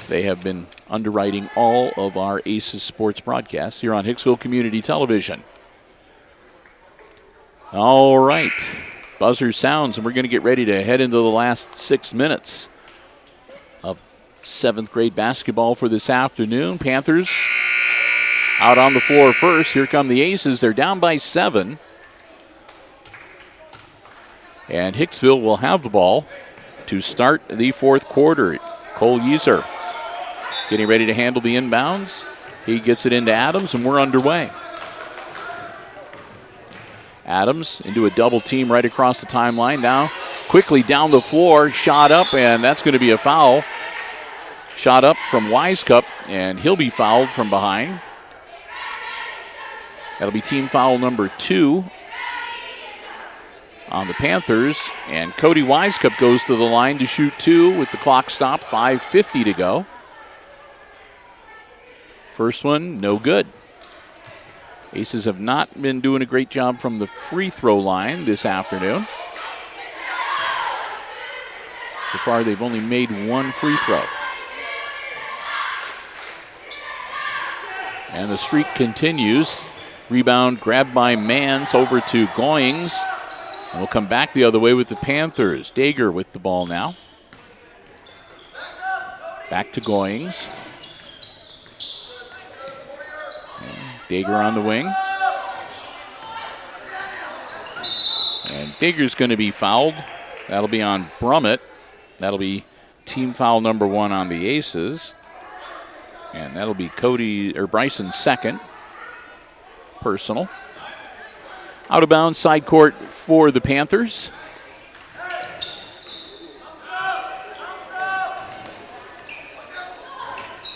They have been underwriting all of our Aces sports broadcasts here on Hicksville Community Television. All right. Buzzer sounds, and we're going to get ready to head into the last 6 minutes of 7th grade basketball for this afternoon. Panthers out on the floor first. Here come the Aces. They're down by 7. And Hicksville will have the ball to start the 4th quarter. Cole Yeaser getting ready to handle the inbounds. He gets it into Adams, and we're underway. Adams into a double team right across the timeline. Now quickly down the floor, shot up, and that's going to be a foul. Shot up from Wisecup, and he'll be fouled from behind. That'll be team foul number 2 on the Panthers. And Cody Wisecup goes to the line to shoot 2 with the clock stopped, 5:50 to go. First one, no good. Aces have not been doing a great job from the free throw line this afternoon. So far, they've only made 1 free throw. And the streak continues. Rebound grabbed by Mans over to Goings. And we'll come back the other way with the Panthers. Dager with the ball now. Back to Goings. Dager on the wing. And Dager's going to be fouled. That'll be on Brummett. That'll be team foul number 1 on the Aces. And that'll be Bryson's second. Personal. Out of bounds, side court for the Panthers.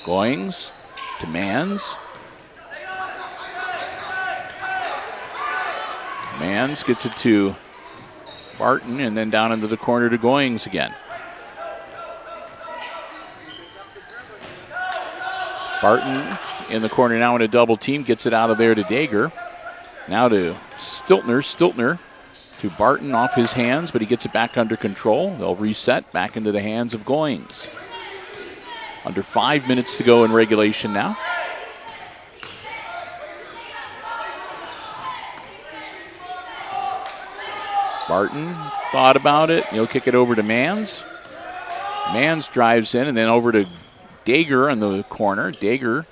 Goings to Mans. Mans gets it to Barton, and then down into the corner to Goings again. Barton in the corner now in a double team, gets it out of there to Dager. Now to Stiltner. Stiltner to Barton off his hands, but he gets it back under control. They'll reset back into the hands of Goings. Under 5 minutes to go in regulation now. Barton thought about it. He'll kick it over to Mans. Mans drives in and then over to Dager in the corner. Dager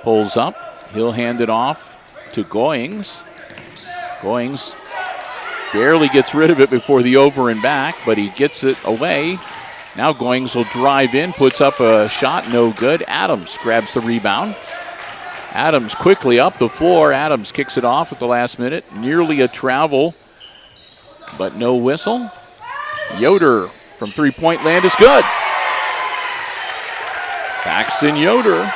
pulls up. He'll hand it off to Goings. Goings barely gets rid of it before the over and back, but he gets it away. Now Goings will drive in, puts up a shot, no good. Adams grabs the rebound. Adams quickly up the floor. Adams kicks it off at the last minute. Nearly a travel, but no whistle. Yoder from three-point land is good. Paxton Yoder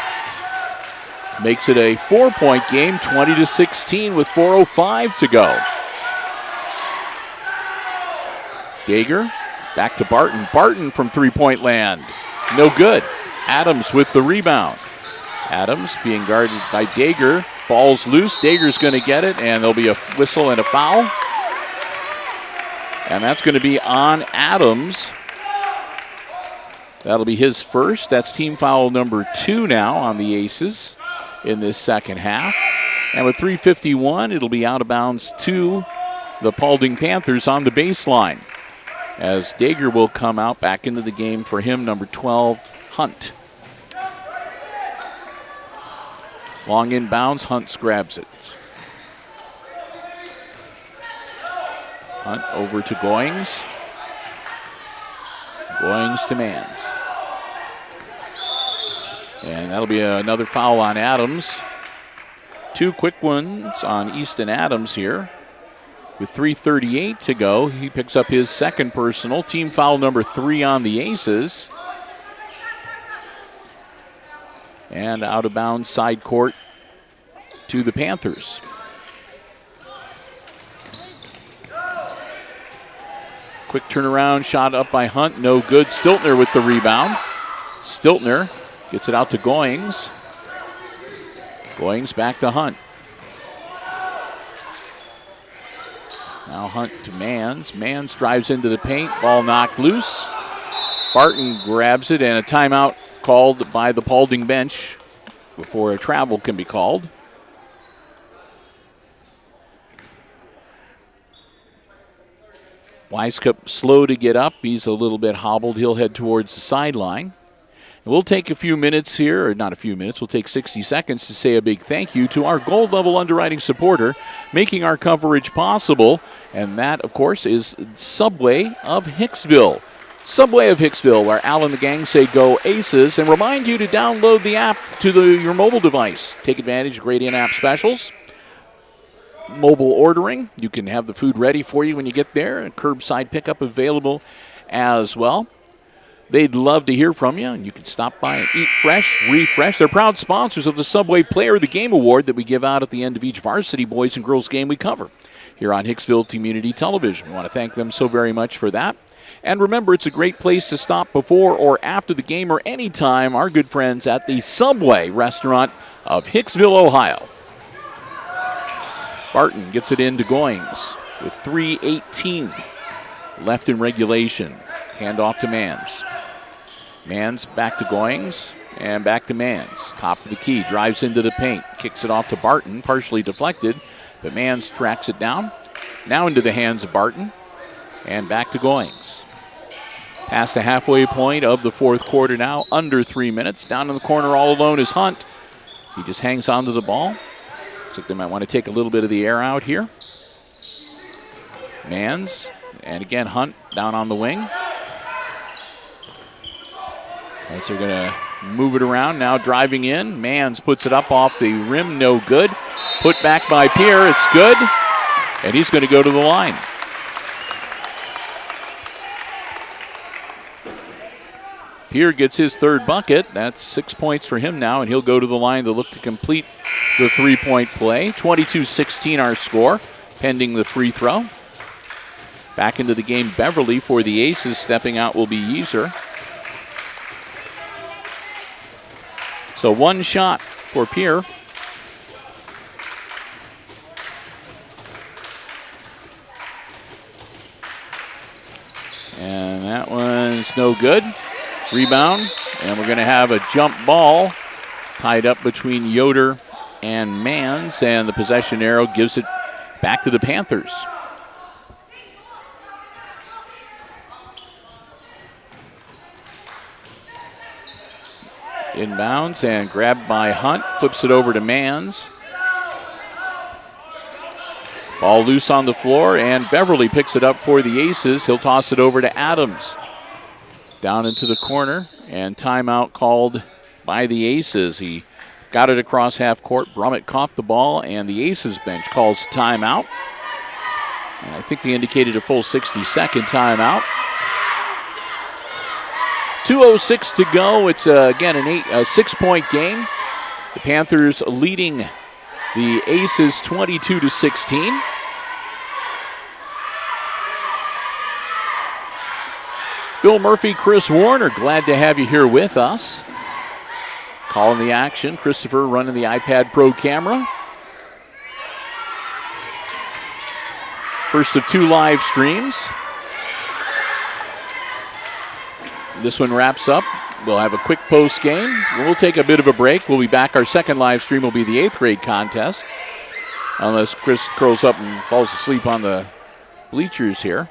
makes it a 4-point game, 20-16 with 4:05 to go. Dager back to Barton. Barton from three-point land. No good. Adams with the rebound. Adams being guarded by Dager. Ball's loose. Dager's going to get it, and there'll be a whistle and a foul. And that's going to be on Adams. That'll be his first. That's team foul number 2 now on the Aces in this second half. And with 3:51, it'll be out of bounds to the Paulding Panthers on the baseline, as Dager will come out back into the game for him, number 12, Hunt. Long inbounds, Hunt grabs it. Hunt over to Goings. Goings to Mans. And that'll be another foul on Adams. 2 quick ones on Easton Adams here. With 3:38 to go, he picks up his second personal. Team foul number 3 on the Aces. And out of bounds, side court to the Panthers. Quick turnaround shot up by Hunt, no good. Stiltner with the rebound. Stiltner gets it out to Goings. Goings back to Hunt. Now Hunt to Mans. Mans drives into the paint. Ball knocked loose. Barton grabs it, and a timeout called by the Paulding bench before a travel can be called. Weiskup slow to get up. He's a little bit hobbled. He'll head towards the sideline. We'll take a few minutes here, or not a few minutes, we'll take 60 seconds to say a big thank you to our gold level underwriting supporter making our coverage possible. And that, of course, is Subway of Hicksville. Subway of Hicksville, where Al and the gang say go Aces, and remind you to download the app to your mobile device. Take advantage of great in-app specials. Mobile ordering. You can have the food ready for you when you get there. And curbside pickup available as well. They'd love to hear from you, and you can stop by and eat fresh, refresh. They're proud sponsors of the Subway Player of the Game Award that we give out at the end of each varsity boys and girls game we cover here on Hicksville Community Television. We want to thank them so very much for that. And remember, it's a great place to stop before or after the game or anytime. Our good friends at the Subway restaurant of Hicksville, Ohio. Barton gets it into Goings with 3:18 left in regulation. Handoff to Mans. Mans back to Goings and back to Mans. Top of the key, drives into the paint, kicks it off to Barton, partially deflected, but Mans tracks it down. Now into the hands of Barton and back to Goings. Past the halfway point of the fourth quarter now, under 3 minutes. Down in the corner all alone is Hunt. He just hangs on to the ball. Looks like they might want to take a little bit of the air out here. Mans, and again Hunt down on the wing. Knights are going to move it around. Now driving in. Mans puts it up off the rim. No good. Put back by Pierre. It's good. And he's going to go to the line. Pierre gets his third bucket. That's 6 points for him now, and he'll go to the line to look to complete the three-point play. 22-16 our score, pending the free throw. Back into the game, Beverly for the Aces. Stepping out will be Yeaser. So one shot for Pierre. And that one's no good. Rebound, and we're going to have a jump ball tied up between Yoder and Mans, and the possession arrow gives it back to the Panthers. Inbounds and grabbed by Hunt, flips it over to Mans. Ball loose on the floor, and Beverly picks it up for the Aces. He'll toss it over to Adams. Down into the corner, and timeout called by the Aces. He got it across half court. Brummett caught the ball, and the Aces bench calls timeout. And I think they indicated a full 60-second timeout. 2:06 to go. It's, again, a 6-point game. The Panthers leading the Aces 22-16. Bill Murphy, Chris Warner, glad to have you here with us. Calling the action. Christopher running the iPad Pro camera. First of two live streams. This one wraps up. We'll have a quick post game. We'll take a bit of a break. We'll be back. Our second live stream will be the 8th grade contest. Unless Chris curls up and falls asleep on the bleachers here.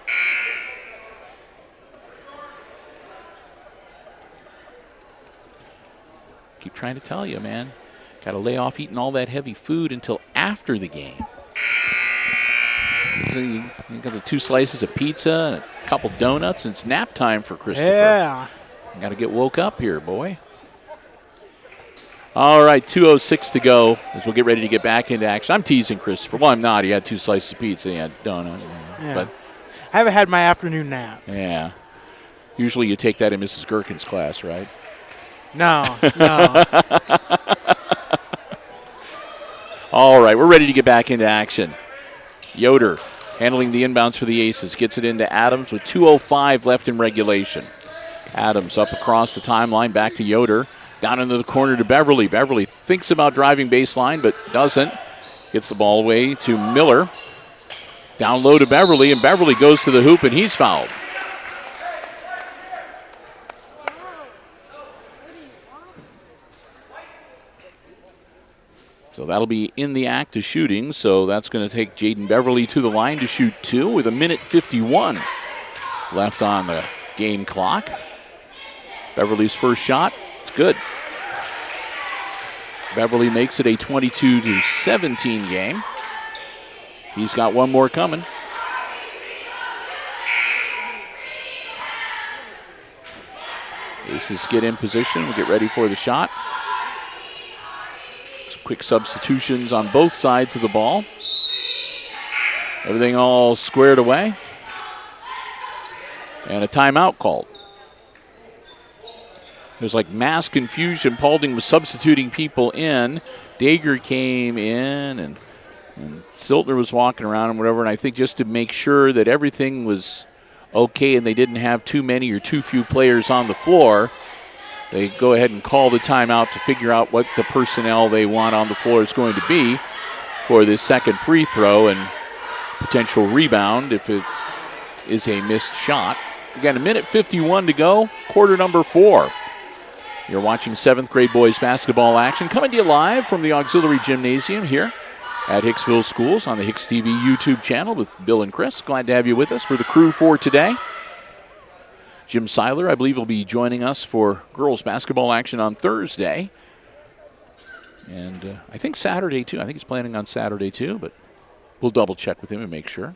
Keep trying to tell you, man. Got to lay off eating all that heavy food until after the game. So you got the 2 slices of pizza and a couple donuts, and it's nap time for Christopher. Yeah. Got to get woke up here, boy. All right, 2:06 to go as we'll get ready to get back into action. I'm teasing Christopher. Well, I'm not. He had 2 slices of pizza. He had a donut. Yeah. But I haven't had my afternoon nap. yeah. Usually you take that in Mrs. Gherkin's class, right? No. All right, we're ready to get back into action. Yoder handling the inbounds for the Aces. Gets it into Adams with 2:05 left in regulation. Adams up across the timeline, back to Yoder. Down into the corner to Beverly. Beverly thinks about driving baseline, but doesn't. Gets the ball away to Miller. Down low to Beverly, and Beverly goes to the hoop, and he's fouled. So that'll be in the act of shooting. So that's going to take Jaden Beverly to the line to shoot 2 with 1:51 left on the game clock. Beverly's first shot, it's good. Beverly makes it a 22-17 game. He's got one more coming. Aces get in position. We'll get ready for the shot. Some quick substitutions on both sides of the ball. Everything all squared away. And a timeout called. There's like mass confusion. Paulding was substituting people in. Dager came in, and Siltner was walking around and whatever. And I think just to make sure that everything was okay and they didn't have too many or too few players on the floor, they go ahead and call the timeout to figure out what the personnel they want on the floor is going to be for this second free throw and potential rebound if it is a missed shot. Again, 1:51 to go, quarter number 4. You're watching 7th grade boys basketball action coming to you live from the Auxiliary Gymnasium here at Hicksville Schools on the HIX-TV YouTube channel with Bill and Chris. Glad to have you with us. We're the crew for today. Jim Seiler, I believe, will be joining us for girls basketball action on Thursday. And I think Saturday, too. I think he's planning on Saturday, too, but we'll double check with him and make sure.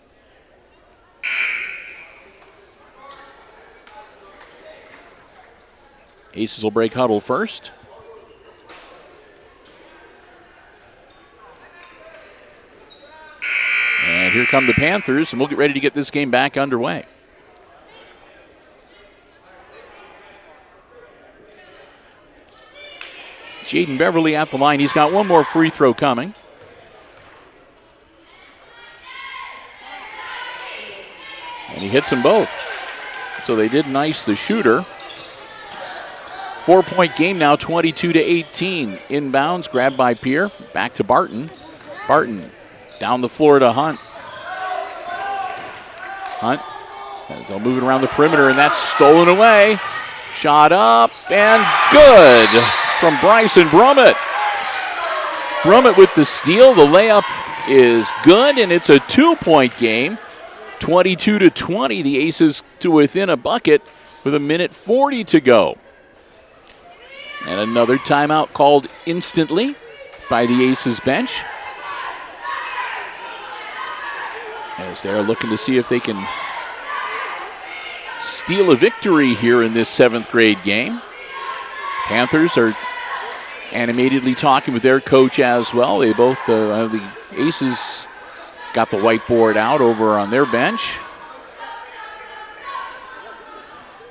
Aces will break huddle first. And here come the Panthers, and we'll get ready to get this game back underway. Jaden Beverly at the line. He's got one more free throw coming. And he hits them both. So they didn't ice the shooter. 4-point game now, 22-18. Inbounds, grabbed by Pierre. Back to Barton. Barton down the floor to Hunt. Hunt, they'll move it around the perimeter, and that's stolen away. Shot up, and good from Bryson Brummett. Brummett with the steal. The layup is good, and it's a 2-point game. 22-20, the Aces to within a bucket with 1:40 to go. And another timeout called instantly by the Aces bench, as they're looking to see if they can steal a victory here in this 7th grade game. Panthers are animatedly talking with their coach as well. They both, the Aces got the whiteboard out over on their bench.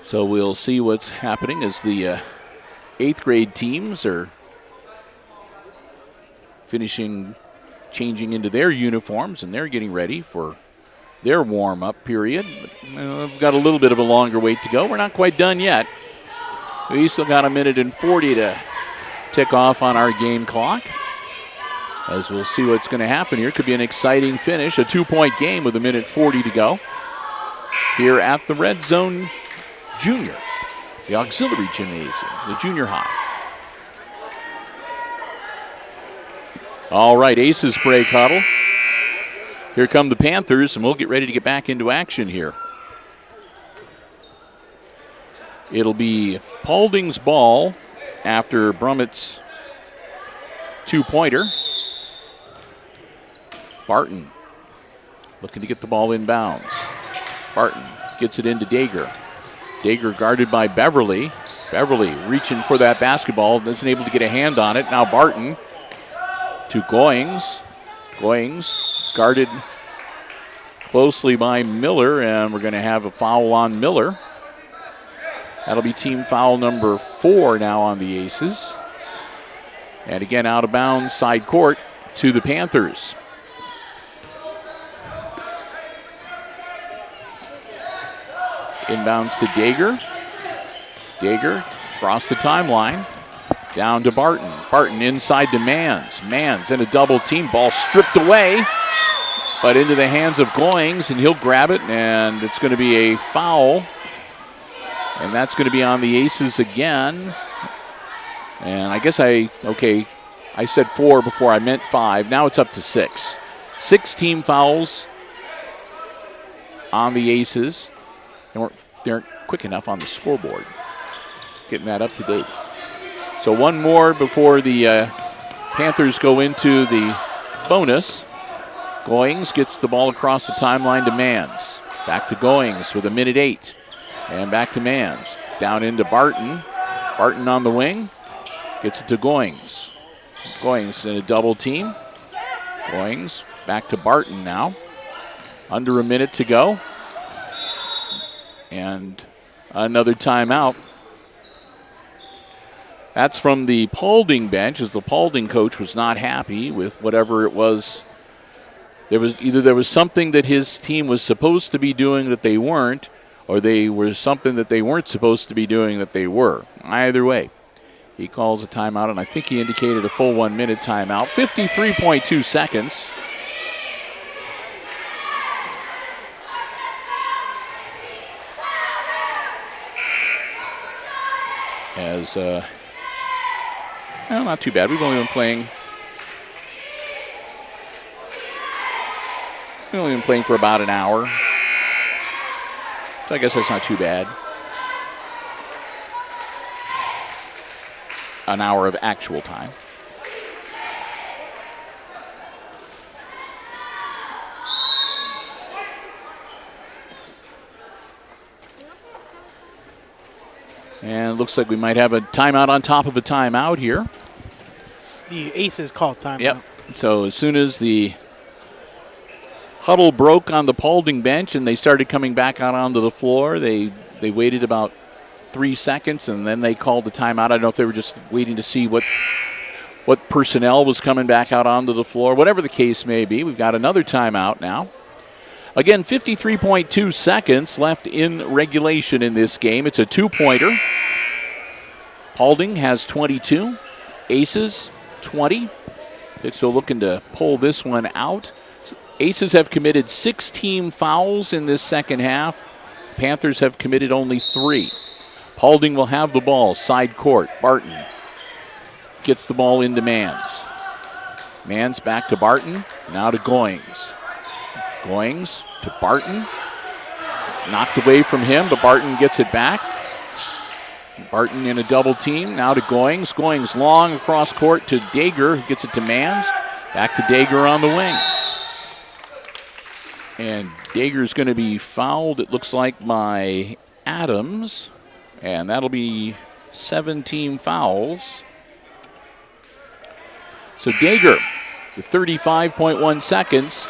So we'll see what's happening as the 8th grade teams are changing into their uniforms, and they're getting ready for their warm-up period. We've got a little bit of a longer wait to go. We're not quite done yet. We still got 1:40 to tick off on our game clock, as we'll see what's going to happen here. Could be an exciting finish, a 2-point game with 1:40 to go here at the Red Zone Junior, the Auxiliary Gymnasium, the junior high. All right, Aces break huddle. Here come the Panthers, and we'll get ready to get back into action here. It'll be Paulding's ball after Brummett's 2-pointer. Barton looking to get the ball inbounds. Barton gets it into Dager. Dager guarded by Beverly. Beverly reaching for that basketball, isn't able to get a hand on it. Now Barton to Goings. Goings guarded closely by Miller, and we're going to have a foul on Miller. That'll be team foul number 4 now on the Aces. And again, out of bounds, side court to the Panthers. Inbounds to Dager. Dager across the timeline. Down to Barton. Barton inside to Mans. Mans in a double team. Ball stripped away. but into the hands of Goings, and he'll grab it, and it's going to be a foul. And that's going to be on the Aces again. And I guess I said 4 before, I meant 5. Now it's up to 6. 6 team fouls on the Aces. They aren't quick enough on the scoreboard. Getting that up to date. So one more before the Panthers go into the bonus. Goings gets the ball across the timeline to Mans. Back to Goings with 1:08. And back to Mans. Down into Barton. Barton on the wing. Gets it to Goings. Goings in a double team. Goings back to Barton now. Under a minute to go. And another timeout. That's from the Paulding bench, as the Paulding coach was not happy with whatever it was. There was something that his team was supposed to be doing that they weren't, or they were something that they weren't supposed to be doing that they were. Either way, he calls a timeout, and I think he indicated a full 1 minute timeout. 53.2 seconds. As, well, not too bad. We've only been playing for about an hour. So I guess that's not too bad. An hour of actual time. And it looks like we might have a timeout on top of a timeout here. The Aces called timeout. Yep. So as soon as the huddle broke on the Paulding bench and they started coming back out onto the floor, they waited about 3 seconds and then they called the timeout. I don't know if they were just waiting to see what personnel was coming back out onto the floor. Whatever the case may be, we've got another timeout now. Again, 53.2 seconds left in regulation in this game. It's a two-pointer. Paulding has 22. Aces, 20. Hicksville looking to pull this one out. Aces have committed 6 team fouls in this second half. Panthers have committed only 3. Paulding will have the ball, side court. Barton gets the ball into Mans. Mans back to Barton, now to Goings. Goings to Barton. Knocked away from him, but Barton gets it back. Barton in a double team, now to Goings. Goings long across court to Dager, who gets it to Mans. Back to Dager on the wing. And Dager's going to be fouled, it looks like, by Adams. And that'll be 7 team fouls. So Dager, with 35.1 seconds,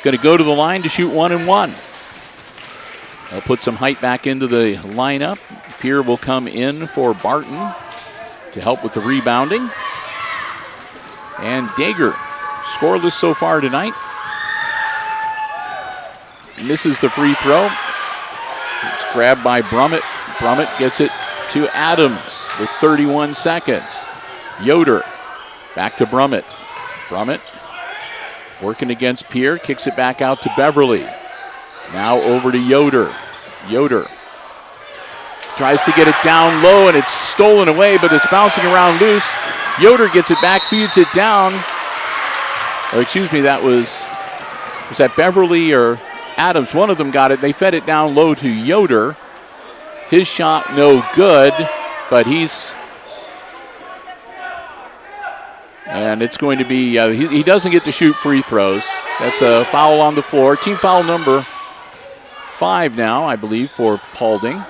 going to go to the line to shoot 1 and 1. They'll put some height back into the lineup. Pierre will come in for Barton to help with the rebounding. And Dager, scoreless so far tonight. Misses the free throw. It's grabbed by Brummett. Brummett gets it to Adams with 31 seconds. Yoder back to Brummett. Brummett working against Pierre, kicks it back out to Beverly. Now over to Yoder. Yoder tries to get it down low, and it's stolen away, but it's bouncing around loose. Yoder gets it back, feeds it down. Or excuse me, was that Beverly or Adams? One of them got it. They fed it down low to Yoder. His shot no good, but and it's going to be, he doesn't get to shoot free throws. That's a foul on the floor. Team foul number 5 now, I believe, for Paulding.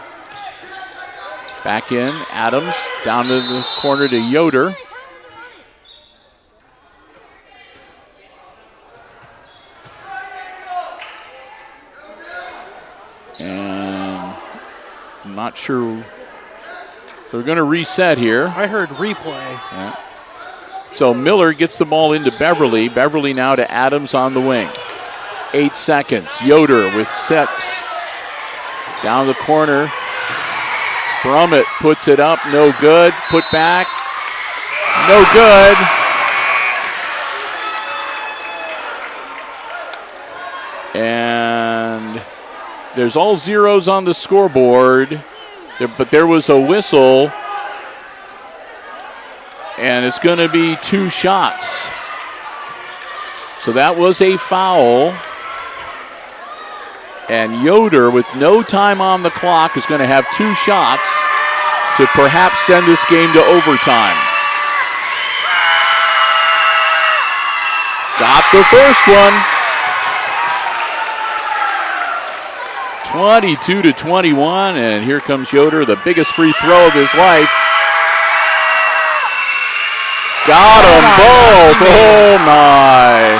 Back in, Adams, down to the corner to Yoder. And I'm not sure. They're going to reset here. I heard replay. Yeah. So Miller gets the ball into Beverly. Beverly now to Adams on the wing. 8 seconds. Yoder with 6. Down the corner. Brummett puts it up. No good. Put back. No good. There's all zeros on the scoreboard, but there was a whistle, and it's going to be 2 shots. So that was a foul. And Yoder, with no time on the clock, is going to have 2 shots to perhaps send this game to overtime. Got the first one. 22-21, and here comes Yoder, the biggest free throw of his life. Got him both. Oh, my.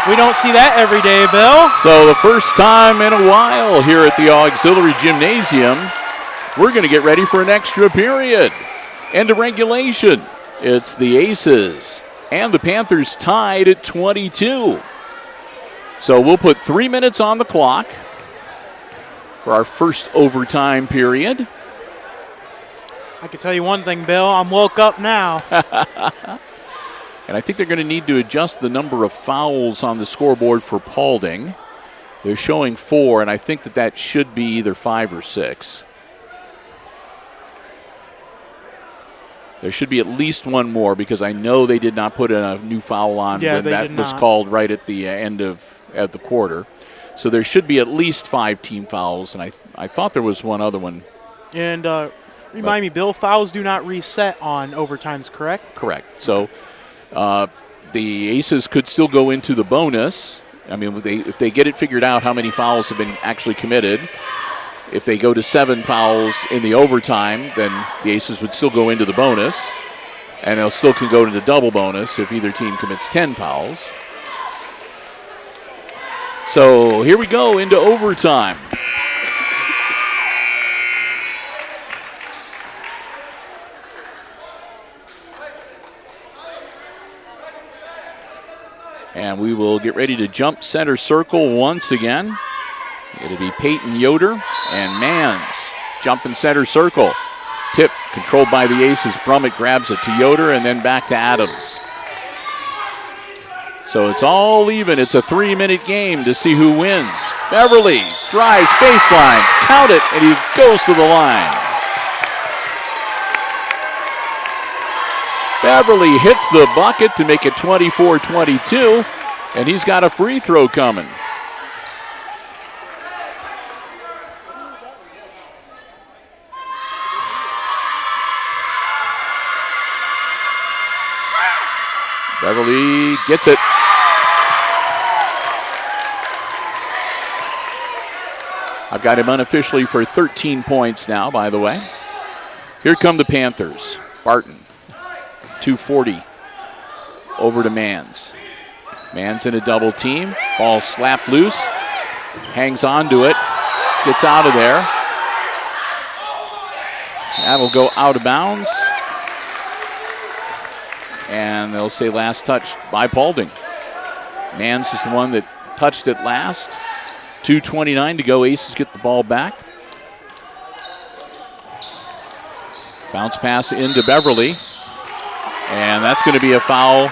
We don't see that every day, Bill. So the first time in a while here at the Auxiliary Gymnasium. We're going to get ready for an extra period. End of regulation. It's the Aces and the Panthers tied at 22. So we'll put 3 minutes on the clock for our first overtime period. I can tell you one thing, Bill. I'm woke up now. And I think they're going to need to adjust the number of fouls on the scoreboard for Paulding. They're showing 4, and I think that should be either 5 or 6. There should be at least one more because I know they did not put a new foul on when that was called right at the end of the quarter. So there should be at least 5 team fouls, and I thought there was one other one. And remind me, Bill, fouls do not reset on overtimes, correct? Correct. So the Aces could still go into the bonus. I mean, if they get it figured out how many fouls have been actually committed, if they go to 7 fouls in the overtime, then the Aces would still go into the bonus, and they'll still can go to the double bonus if either team commits 10 fouls. So here we go into overtime. And we will get ready to jump center circle once again. It'll be Peyton Yoder and Mans jumping center circle. Tip controlled by the Aces. Brummett grabs it to Yoder and then back to Adams. So it's all even. It's a 3-minute game to see who wins. Beverly drives baseline. Count it, and he goes to the line. Beverly hits the bucket to make it 24-22, and he's got a free throw coming. Beverly gets it. I've got him unofficially for 13 points now, by the way. Here come the Panthers. Barton. 240 over to Mans. Mans in a double team. Ball slapped loose. Hangs on to it. Gets out of there. That'll go out of bounds. And they'll say last touch by Paulding. Mans is the one that touched it last. 2:29 to go. Aces get the ball back. Bounce pass into Beverly. And that's going to be a foul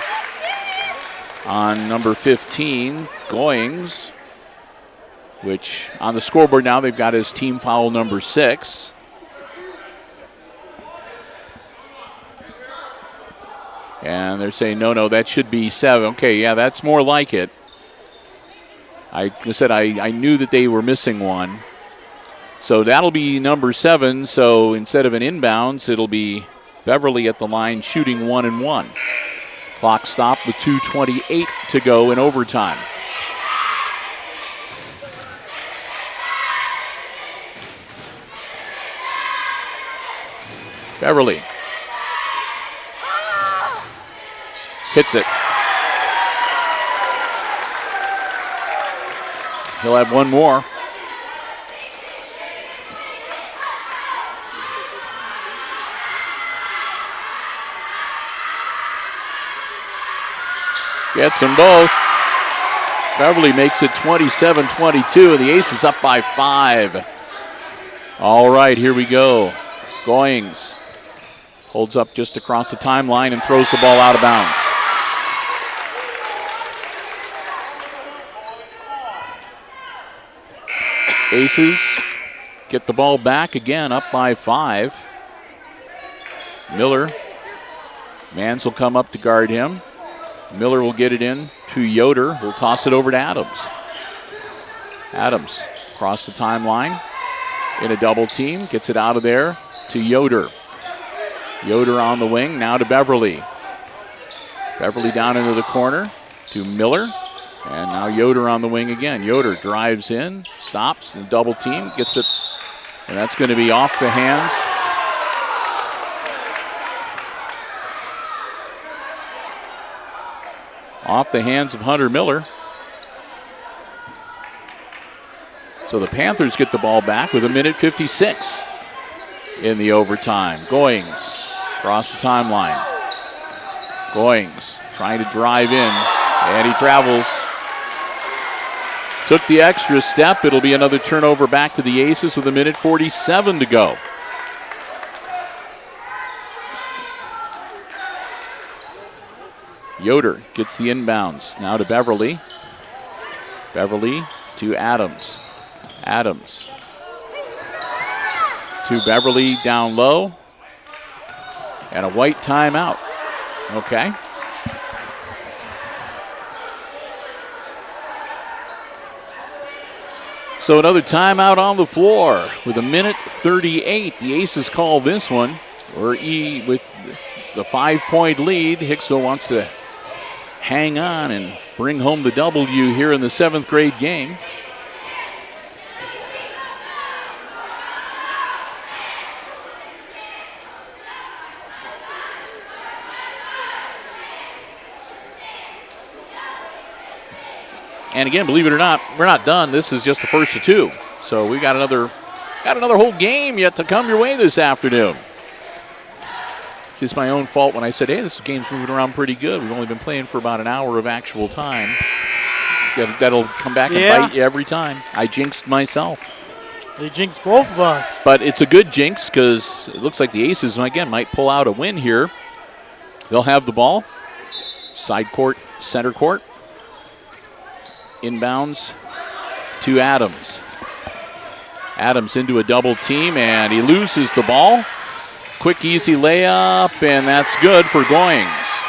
on number 15, Goings, which on the scoreboard now they've got his team foul number 6. And they're saying, no, that should be 7. Okay, yeah, that's more like it. I said I knew that they were missing one. So that'll be number 7. So instead of an inbounds, it'll be Beverly at the line shooting 1-1. Clock stopped with 2:28 to go in overtime. Beverly hits it. He'll have one more. Gets them both. Beverly makes it 27-22, and the Aces up by 5. All right, here we go. Goings holds up just across the timeline and throws the ball out of bounds. Aces get the ball back again, up by 5. Miller. Mans will come up to guard him. Miller will get it in to Yoder. We'll toss it over to Adams. Adams across the timeline in a double team. Gets it out of there to Yoder. Yoder on the wing, now to Beverly. Beverly down into the corner to Miller. And now Yoder on the wing again. Yoder drives in, stops, and double team, gets it. And that's going to be off the hands. Off the hands of Hunter Miller. So the Panthers get the ball back with 1:56 in the overtime. Goings across the timeline. Goings trying to drive in, and he travels. Took the extra step. It'll be another turnover back to the Aces with 1:47 to go. Yoder gets the inbounds. Now to Beverly. Beverly to Adams. Adams to Beverly down low. And a white timeout. Okay. So another timeout on the floor with 1:38. The Aces call this one. With the 5-point lead. Hicksville wants to hang on and bring home the W here in the 7th grade game. And again, believe it or not, we're not done. This is just the first of 2. So we got another whole game yet to come your way this afternoon. It's just my own fault when I said, hey, this game's moving around pretty good. We've only been playing for about an hour of actual time. That'll come back and bite you every time. I jinxed myself. They jinxed both of us. But it's a good jinx because it looks like the Aces, again, might pull out a win here. They'll have the ball. Side court, center court. Inbounds to Adams. Adams into a double team, and he loses the ball. Quick, easy layup, and that's good for Goings.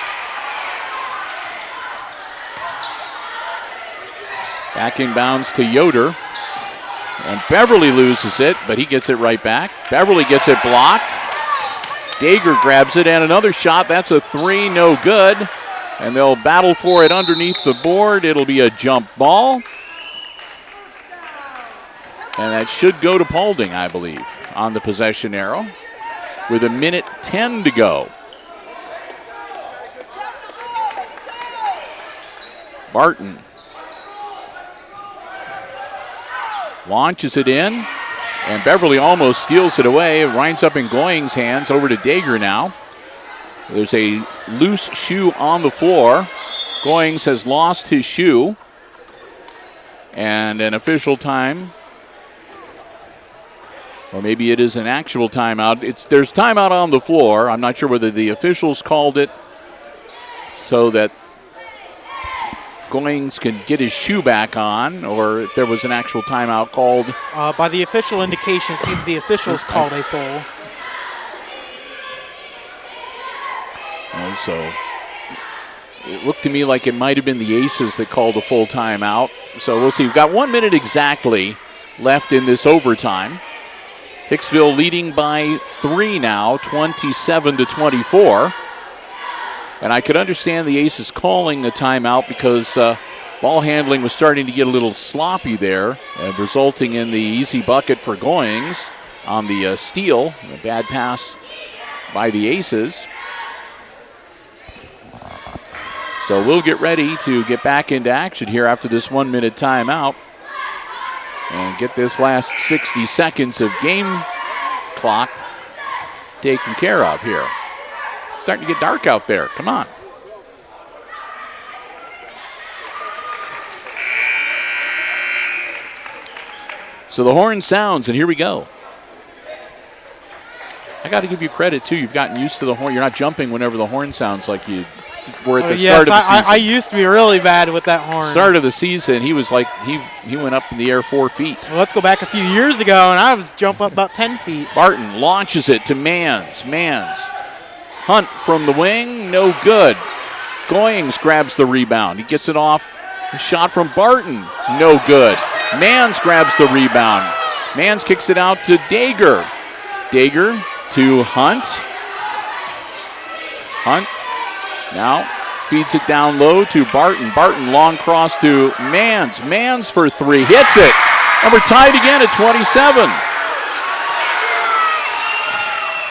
Back inbounds to Yoder. And Beverly loses it, but he gets it right back. Beverly gets it blocked. Dager grabs it, and another shot. That's a 3, no good. And they'll battle for it underneath the board. It'll be a jump ball. And that should go to Paulding, I believe, on the possession arrow. With 1:10 to go. Barton launches it in, and Beverly almost steals it away. It winds up in Goings' hands. Over to Dager now. There's a loose shoe on the floor. Goings has lost his shoe. And an official time, or maybe it is an actual timeout. There's timeout on the floor. I'm not sure whether the officials called it so that Goings can get his shoe back on, or if there was an actual timeout called. By the official indication, it seems the officials called a full. So it looked to me like it might have been the Aces that called a full timeout. So we'll see. We've got 1 minute exactly left in this overtime. Hicksville leading by 3 now, 27-24. And I could understand the Aces calling a timeout because ball handling was starting to get a little sloppy there, resulting in the easy bucket for Goings on the steal. A bad pass by the Aces. So we'll get ready to get back into action here after this 1 minute timeout and get this last 60 seconds of game clock taken care of here. It's starting to get dark out there. Come on. So the horn sounds, and here we go. I got to give you credit, too. You've gotten used to the horn. You're not jumping whenever the horn sounds like you where at the yes, start of the season. I used to be really bad with that horn. Start of the season, he was like, he went up in the air 4 feet. Well, let's go back a few years ago, and I was jump up about 10 feet. Barton launches it to Mans. Hunt from the wing, no good. Goings grabs the rebound. He gets it off. A shot from Barton, no good. Mans grabs the rebound. Mans kicks it out to Dager. Dager to Hunt. Hunt now feeds it down low to Barton. Barton long cross to Mans. Mans for 3, hits it. And we're tied again at 27.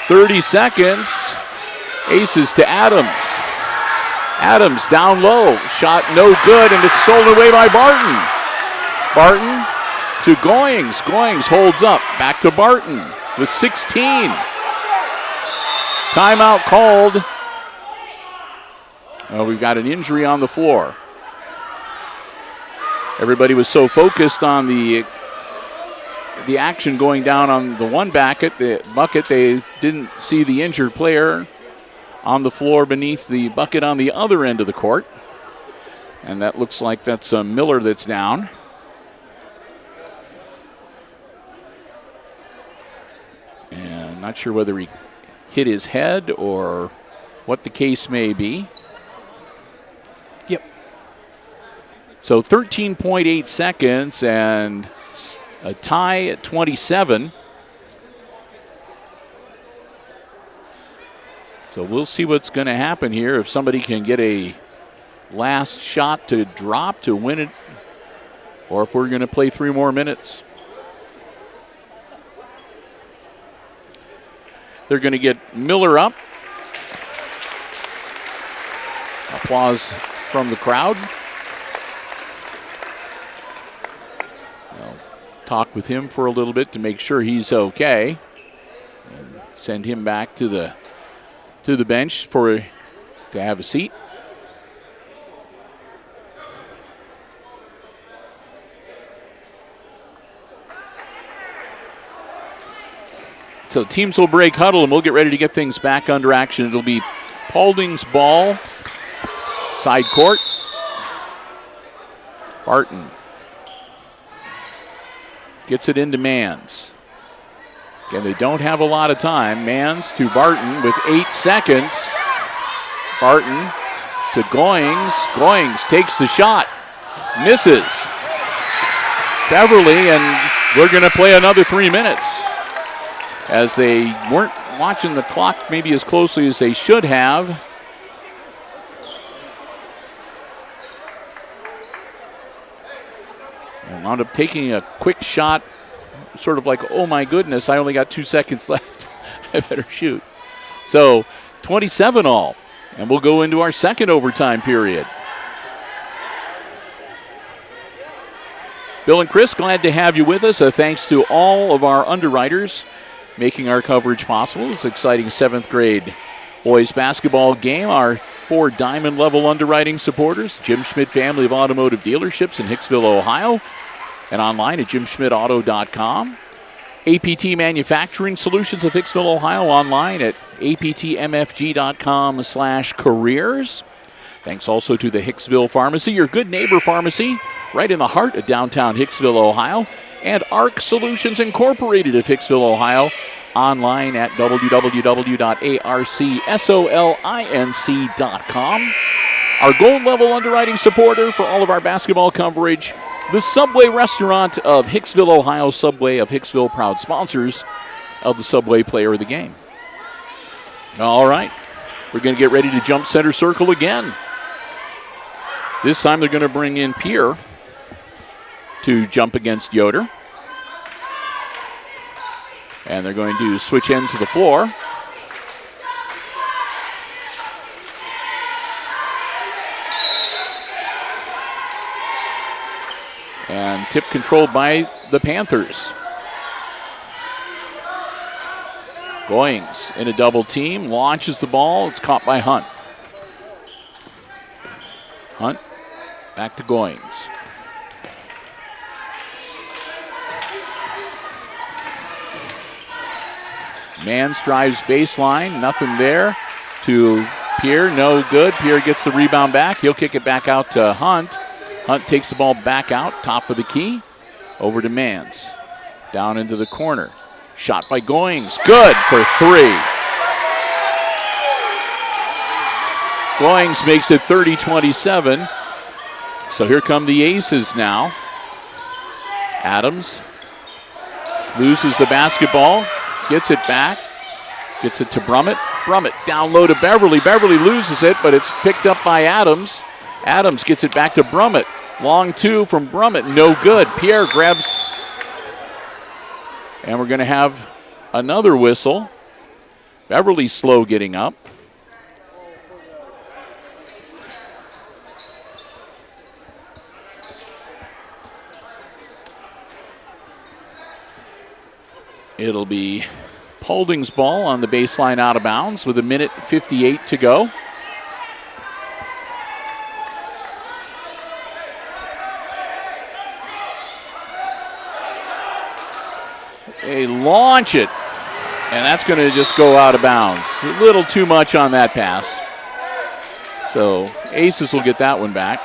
30 seconds. Aces to Adams. Adams down low. Shot no good, and it's stolen away by Barton. Barton to Goings. Goings holds up. Back to Barton with 16. Timeout called. We've got an injury on the floor. Everybody was so focused on the action going down on the one bucket, they didn't see the injured player on the floor beneath the bucket on the other end of the court. And that looks like that's Miller that's down. And not sure whether he hit his head or what the case may be. Yep. So 13.8 seconds and a tie at 27. So we'll see what's going to happen here. If somebody can get a last shot to drop to win it, or if we're going to play 3 more minutes. They're going to get Miller up. Applause from the crowd. I'll talk with him for a little bit to make sure he's okay, and send him back to the bench to have a seat. So teams will break huddle, and we'll get ready to get things back under action. It'll be Paulding's ball, side court. Barton gets it into Mans. Again, they don't have a lot of time. Mans to Barton with 8 seconds. Barton to Goings. Goings takes the shot. Misses. Beverly, and we're going to play another 3 minutes, as they weren't watching the clock maybe as closely as they should have. And wound up taking a quick shot, sort of like, oh my goodness, I only got 2 seconds left. I better shoot. So 27 all, and we'll go into our second overtime period. Bill and Chris, glad to have you with us. Thanks to all of our underwriters making our coverage possible. This exciting 7th grade boys basketball game. Our 4 diamond level underwriting supporters, Jim Schmidt Family of Automotive Dealerships in Hicksville, Ohio, and online at jimschmidtauto.com. APT Manufacturing Solutions of Hicksville, Ohio, online at aptmfg.com/careers. Thanks also to the Hicksville Pharmacy, your good neighbor pharmacy, right in the heart of downtown Hicksville, Ohio. And ARC Solutions Incorporated of Hicksville, Ohio, online at www.arcsolinc.com. Our gold level underwriting supporter for all of our basketball coverage, the Subway Restaurant of Hicksville, Ohio. Subway of Hicksville, proud sponsors of the Subway Player of the Game. All right, we're going to get ready to jump center circle again. This time they're going to bring in Pierre to jump against Yoder. And they're going to switch ends of the floor. And tip controlled by the Panthers. Goings in a double team, launches the ball. It's caught by Hunt. Hunt back to Goings. Mans drives baseline, nothing there, to Pierre, no good. Pierre gets the rebound back. He'll kick it back out to Hunt. Hunt takes the ball back out, top of the key. Over to Mans. Down into the corner. Shot by Goings. Good for 3. Goings makes it 30-27. So here come the Aces now. Adams loses the basketball. Gets it back. Gets it to Brummett. Brummett down low to Beverly. Beverly loses it, but it's picked up by Adams. Adams gets it back to Brummett. Long 2 from Brummett. No good. Pierre grabs. And we're going to have another whistle. Beverly slow getting up. It'll be Paulding's ball on the baseline out of bounds with 1:58 to go. They launch it, and that's going to just go out of bounds. A little too much on that pass. So Aces will get that one back.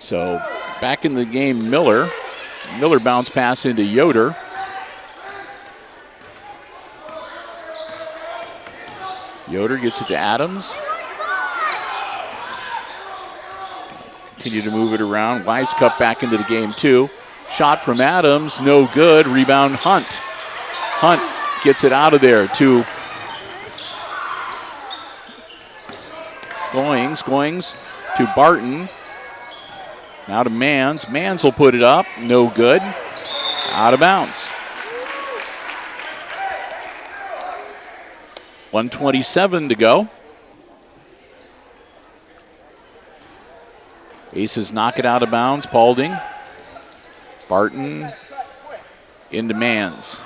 So back in the game, Miller. Miller bounce pass into Yoder. Yoder gets it to Adams. Continue to move it around. Wise Cup back into the game too. Shot from Adams, no good. Rebound Hunt. Hunt gets it out of there to Goings. Goings to Barton. Now to Mans. Mans will put it up. No good. Out of bounds. 1:27 to go. Aces knock it out of bounds. Paulding. Barton into Mans.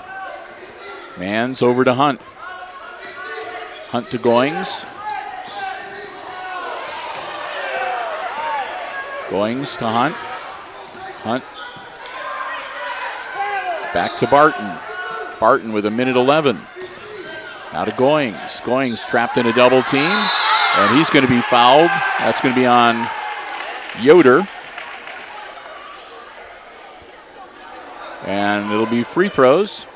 Mans over to Hunt. Hunt to Goings. Goings to Hunt. Hunt. Back to Barton. Barton with 1:11. Now to Goings. Goings trapped in a double team, and he's going to be fouled. That's going to be on Yoder. And it'll be free throws.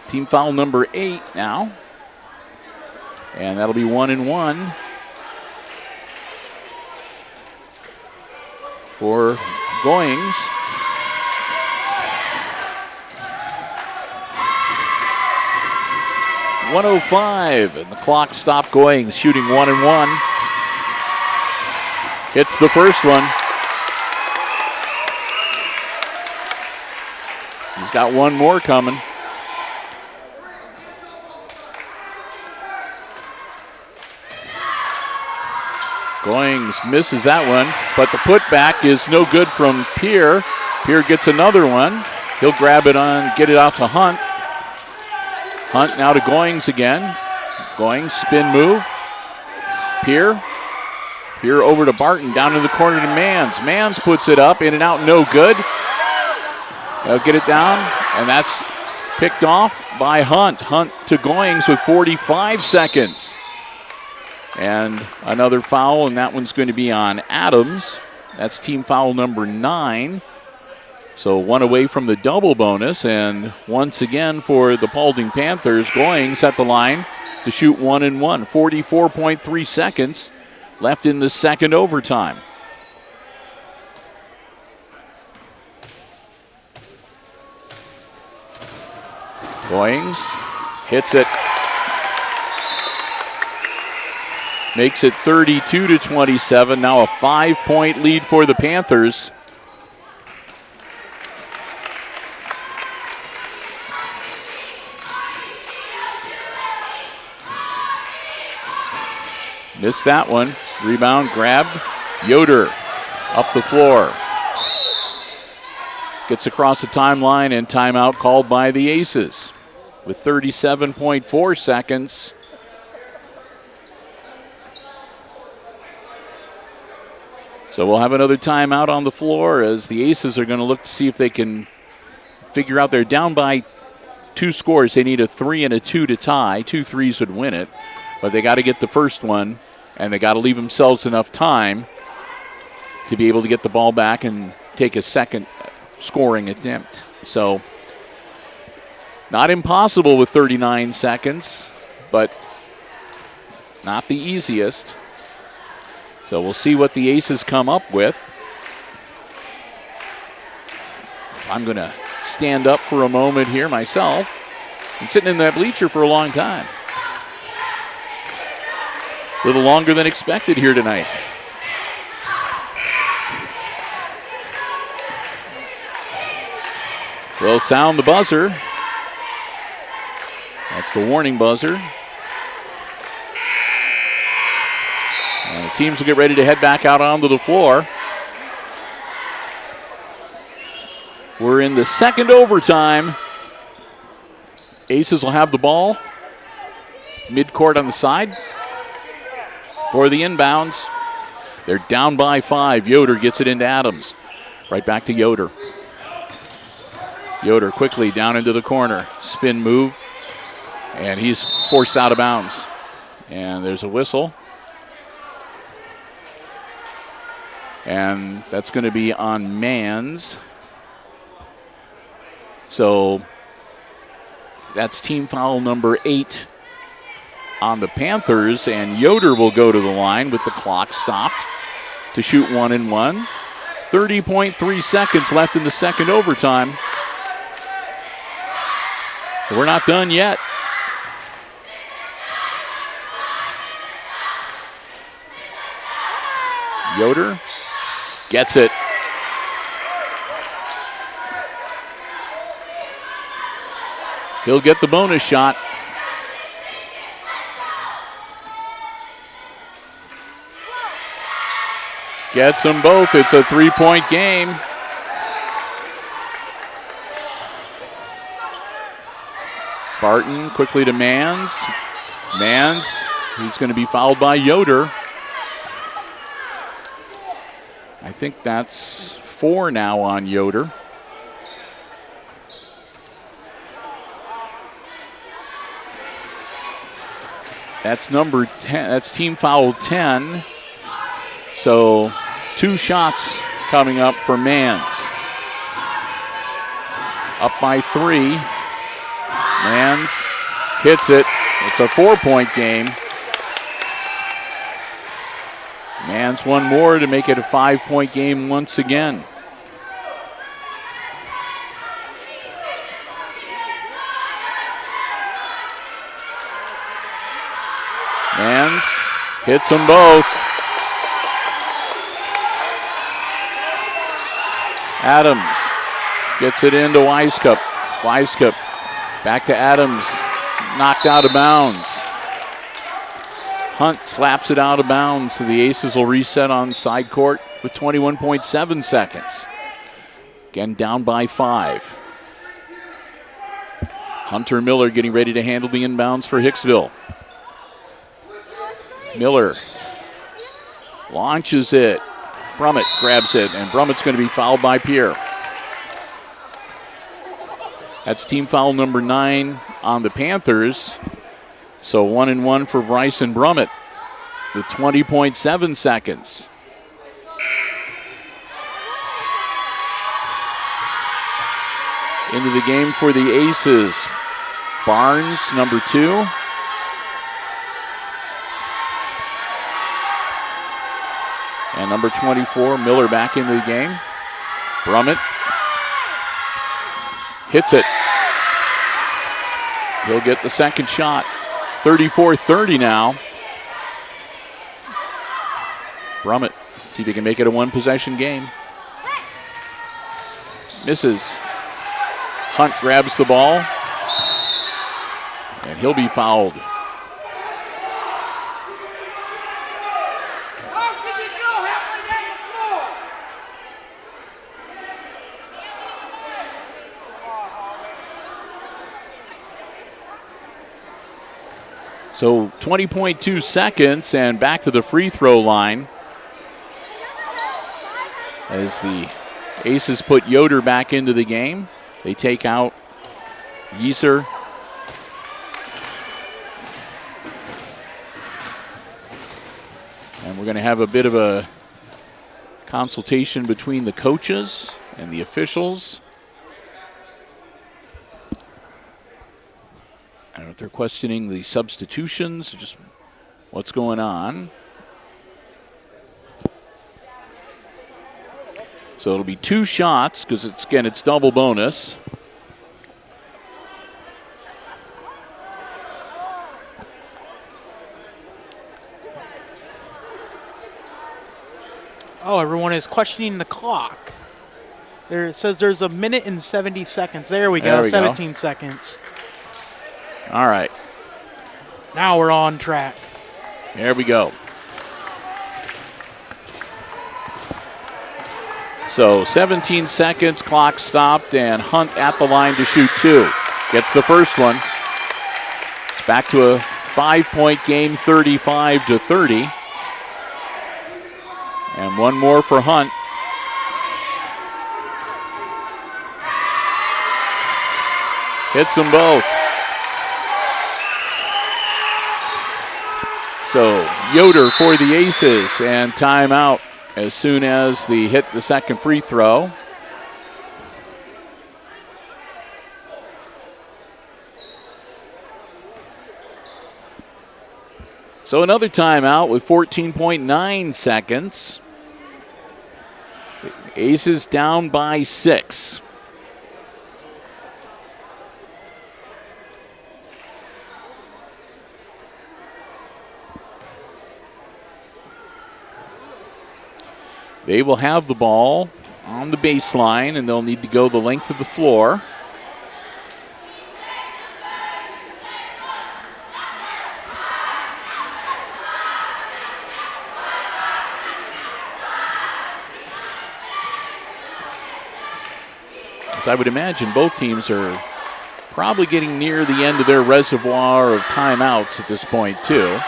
Team foul number 8 now. And that'll be 1-1 for Goings. .105, and the clock stopped. Goings shooting 1-1. Hits the first one. He's got one more coming. Goings misses that one, but the putback is no good from Pierre. Pierre gets another one. He'll grab it on, get it out to Hunt. Hunt now to Goings again. Goings, spin move. Pierre. Pierre over to Barton, down in the corner to Mans. Mans puts it up, in and out, no good. They'll get it down, and that's picked off by Hunt. Hunt to Goings with 45 seconds. And another foul, and that one's going to be on Adams. That's team foul number 9. So one away from the double bonus, and once again for the Paulding Panthers, Goings at the line to shoot 1-1. 44.3 seconds left in the second overtime. Goings hits it. Makes it 32-27. Now a 5-point lead for the Panthers. Missed that one. Rebound grabbed. Yoder up the floor. Gets across the timeline, and timeout called by the Aces with 37.4 seconds. So we'll have another timeout on the floor as the Aces are going to look to see if they can figure out they're down by 2 scores. They need a 3 and a 2 to tie. 2 threes would win it. But they got to get the first one, and they got to leave themselves enough time to be able to get the ball back and take a second scoring attempt. So not impossible with 39 seconds, but not the easiest. So we'll see what the Aces come up with. So I'm going to stand up for a moment here myself. Been sitting in that bleacher for a long time. A little longer than expected here tonight. They'll sound the buzzer. That's the warning buzzer. And the teams will get ready to head back out onto the floor. We're in the second overtime. Aces will have the ball. Midcourt on the side for the inbounds. They're down by 5. Yoder gets it into Adams. Right back to Yoder. Yoder quickly down into the corner. Spin move. And he's forced out of bounds. And there's a whistle. And that's going to be on Mans. So that's team foul number 8 on the Panthers. And Yoder will go to the line with the clock stopped to shoot 1 and 1. 30.3 seconds left in the second overtime. So we're not done yet. Yoder gets it. He'll get the bonus shot. Gets them both. It's a 3-point game. Barton quickly to Mans. Mans, he's going to be fouled by Yoder. I think that's 4 now on Yoder. That's number 10. That's team foul 10. So 2 shots coming up for Mans. Up by 3. Mans hits it. It's a 4-point game. Mans one more to make it a 5-point game once again. Mans hits them both. Adams gets it into Weiskup. Weiskup back to Adams. Knocked out of bounds. Hunt slaps it out of bounds, so the Aces will reset on side court with 21.7 seconds. Again, down by 5. Hunter Miller getting ready to handle the inbounds for Hicksville. Miller launches it. Brummett grabs it, and Brummett's going to be fouled by Pierre. That's team foul number 9 on the Panthers. So 1 and 1 for Bryson Brummett with 20.7 seconds. Into the game for the Aces. Barnes, number 2. And number 24, Miller back into the game. Brummett hits it. He'll get the second shot. 34-30 now. Brummett, see if he can make it a 1-possession game. Misses. Hunt grabs the ball. And he'll be fouled. So 20.2 seconds and back to the free throw line. as the Aces put Yoder back into the game. They take out Yeaser. And we're going to have a bit of a consultation between the coaches and the officials. I don't know if they're questioning the substitutions, or just what's going on. So it'll be 2 shots because it's double bonus. Oh, everyone is questioning the clock. There, it says there's a minute and 70 seconds. There we go, 17 seconds. All right. Now we're on track. There we go. So 17 seconds, clock stopped, and Hunt at the line to shoot 2. Gets the first one. It's back to a 5-point game, 35-30. And one more for Hunt. Hits them both. So Yoder for the Aces, and timeout as soon as they hit the second free throw. So another timeout with 14.9 seconds. Aces down by 6. They will have the ball on the baseline, and they'll need to go the length of the floor. As I would imagine, both teams are probably getting near the end of their reservoir of timeouts at this point, too.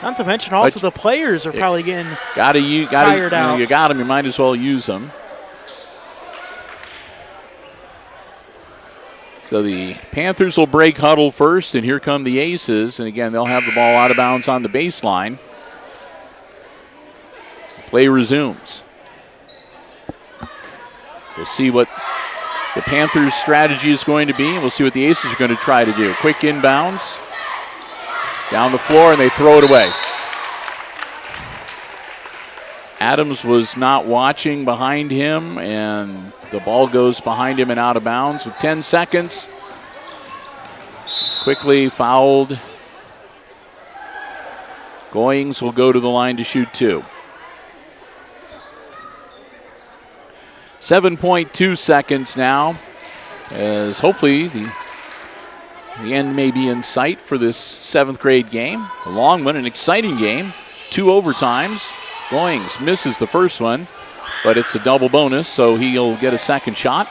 Not to mention also the players are probably getting tired out. You got them, you might as well use them. So the Panthers will break huddle first, and here come the Aces. And again, they'll have the ball out of bounds on the baseline. Play resumes. We'll see what the Panthers' strategy is going to be, and we'll see what the Aces are going to try to do. Quick inbounds. Down the floor, and they throw it away. Adams was not watching behind him, and the ball goes behind him and out of bounds with 10 seconds. Quickly fouled. Goings will go to the line to shoot 2. 7.2 seconds now, as hopefully the end may be in sight for this 7th grade game. A long one, an exciting game. 2 overtimes. Goings misses the first one, but it's a double bonus, so he'll get a second shot.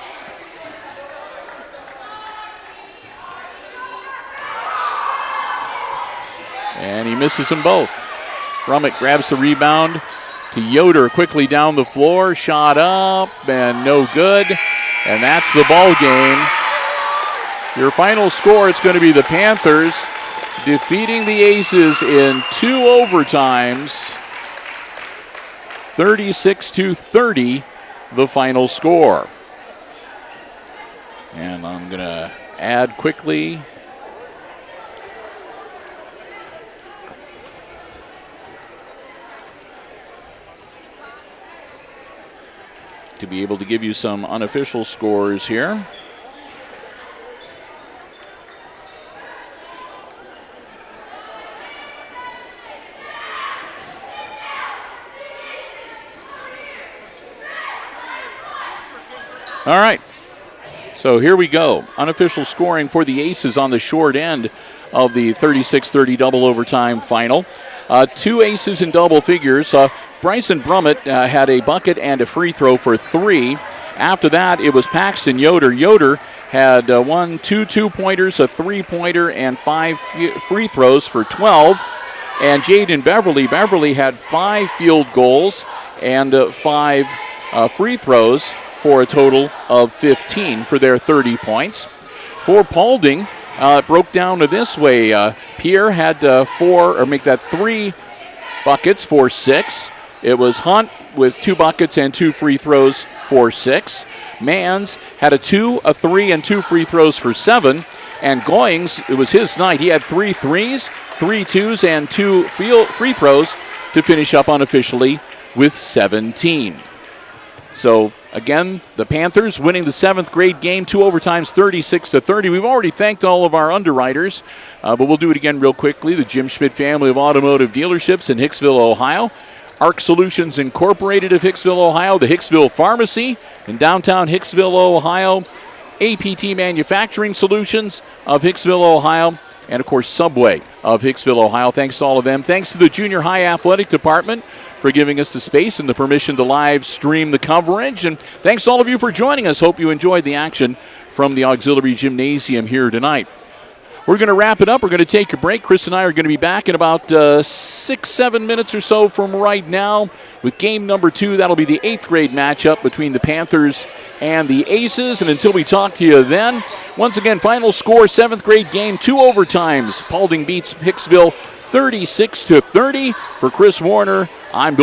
And he misses them both. Brummett grabs the rebound to Yoder quickly down the floor. Shot up and no good. And that's the ball game. Your final score, it's going to be the Panthers defeating the Aces in 2 overtimes. 36-30, the final score. And I'm going to add quickly to be able to give you some unofficial scores here. All right, so here we go. Unofficial scoring for the Aces on the short end of the 36-30 double overtime final. 2 Aces in double figures. Bryson Brummett had a bucket and a free throw for 3. After that, it was Paxton Yoder. Yoder had 2 2-pointers, a 3-pointer, and 5 free throws for 12. And Jaden Beverly had 5 field goals and 5 free throws for a total of 15 for their 30 points. For Paulding, it broke down to this way. Pierre had 3 buckets for 6. It was Hunt with 2 buckets and 2 free throws for 6. Mans had a 2, a 3, and 2 free throws for 7. And Goings, it was his night. He had 3 threes, 3 twos, and 2 free throws to finish up unofficially with 17. So, again, the Panthers winning the 7th grade game, 2 overtimes, 36-30. We've already thanked all of our underwriters, but we'll do it again real quickly. The Jim Schmidt family of automotive dealerships in Hicksville, Ohio. ARC Solutions Incorporated of Hicksville, Ohio. The Hicksville Pharmacy in downtown Hicksville, Ohio. APT Manufacturing Solutions of Hicksville, Ohio. And, of course, Subway of Hicksville, Ohio. Thanks to all of them. Thanks to the Junior High Athletic Department for giving us the space and the permission to live stream the coverage. And thanks to all of you for joining us. Hope you enjoyed the action from the Auxiliary Gymnasium here tonight. We're going to wrap it up. We're going to take a break. Chris and I are going to be back in about 6-7 minutes or so from right now with game number 2. That'll be the 8th grade matchup between the Panthers and the Aces. And until we talk to you then, once again, final score, 7th grade game, 2 overtimes. Paulding beats Hicksville 36-30. For Chris Warner, I'm Bill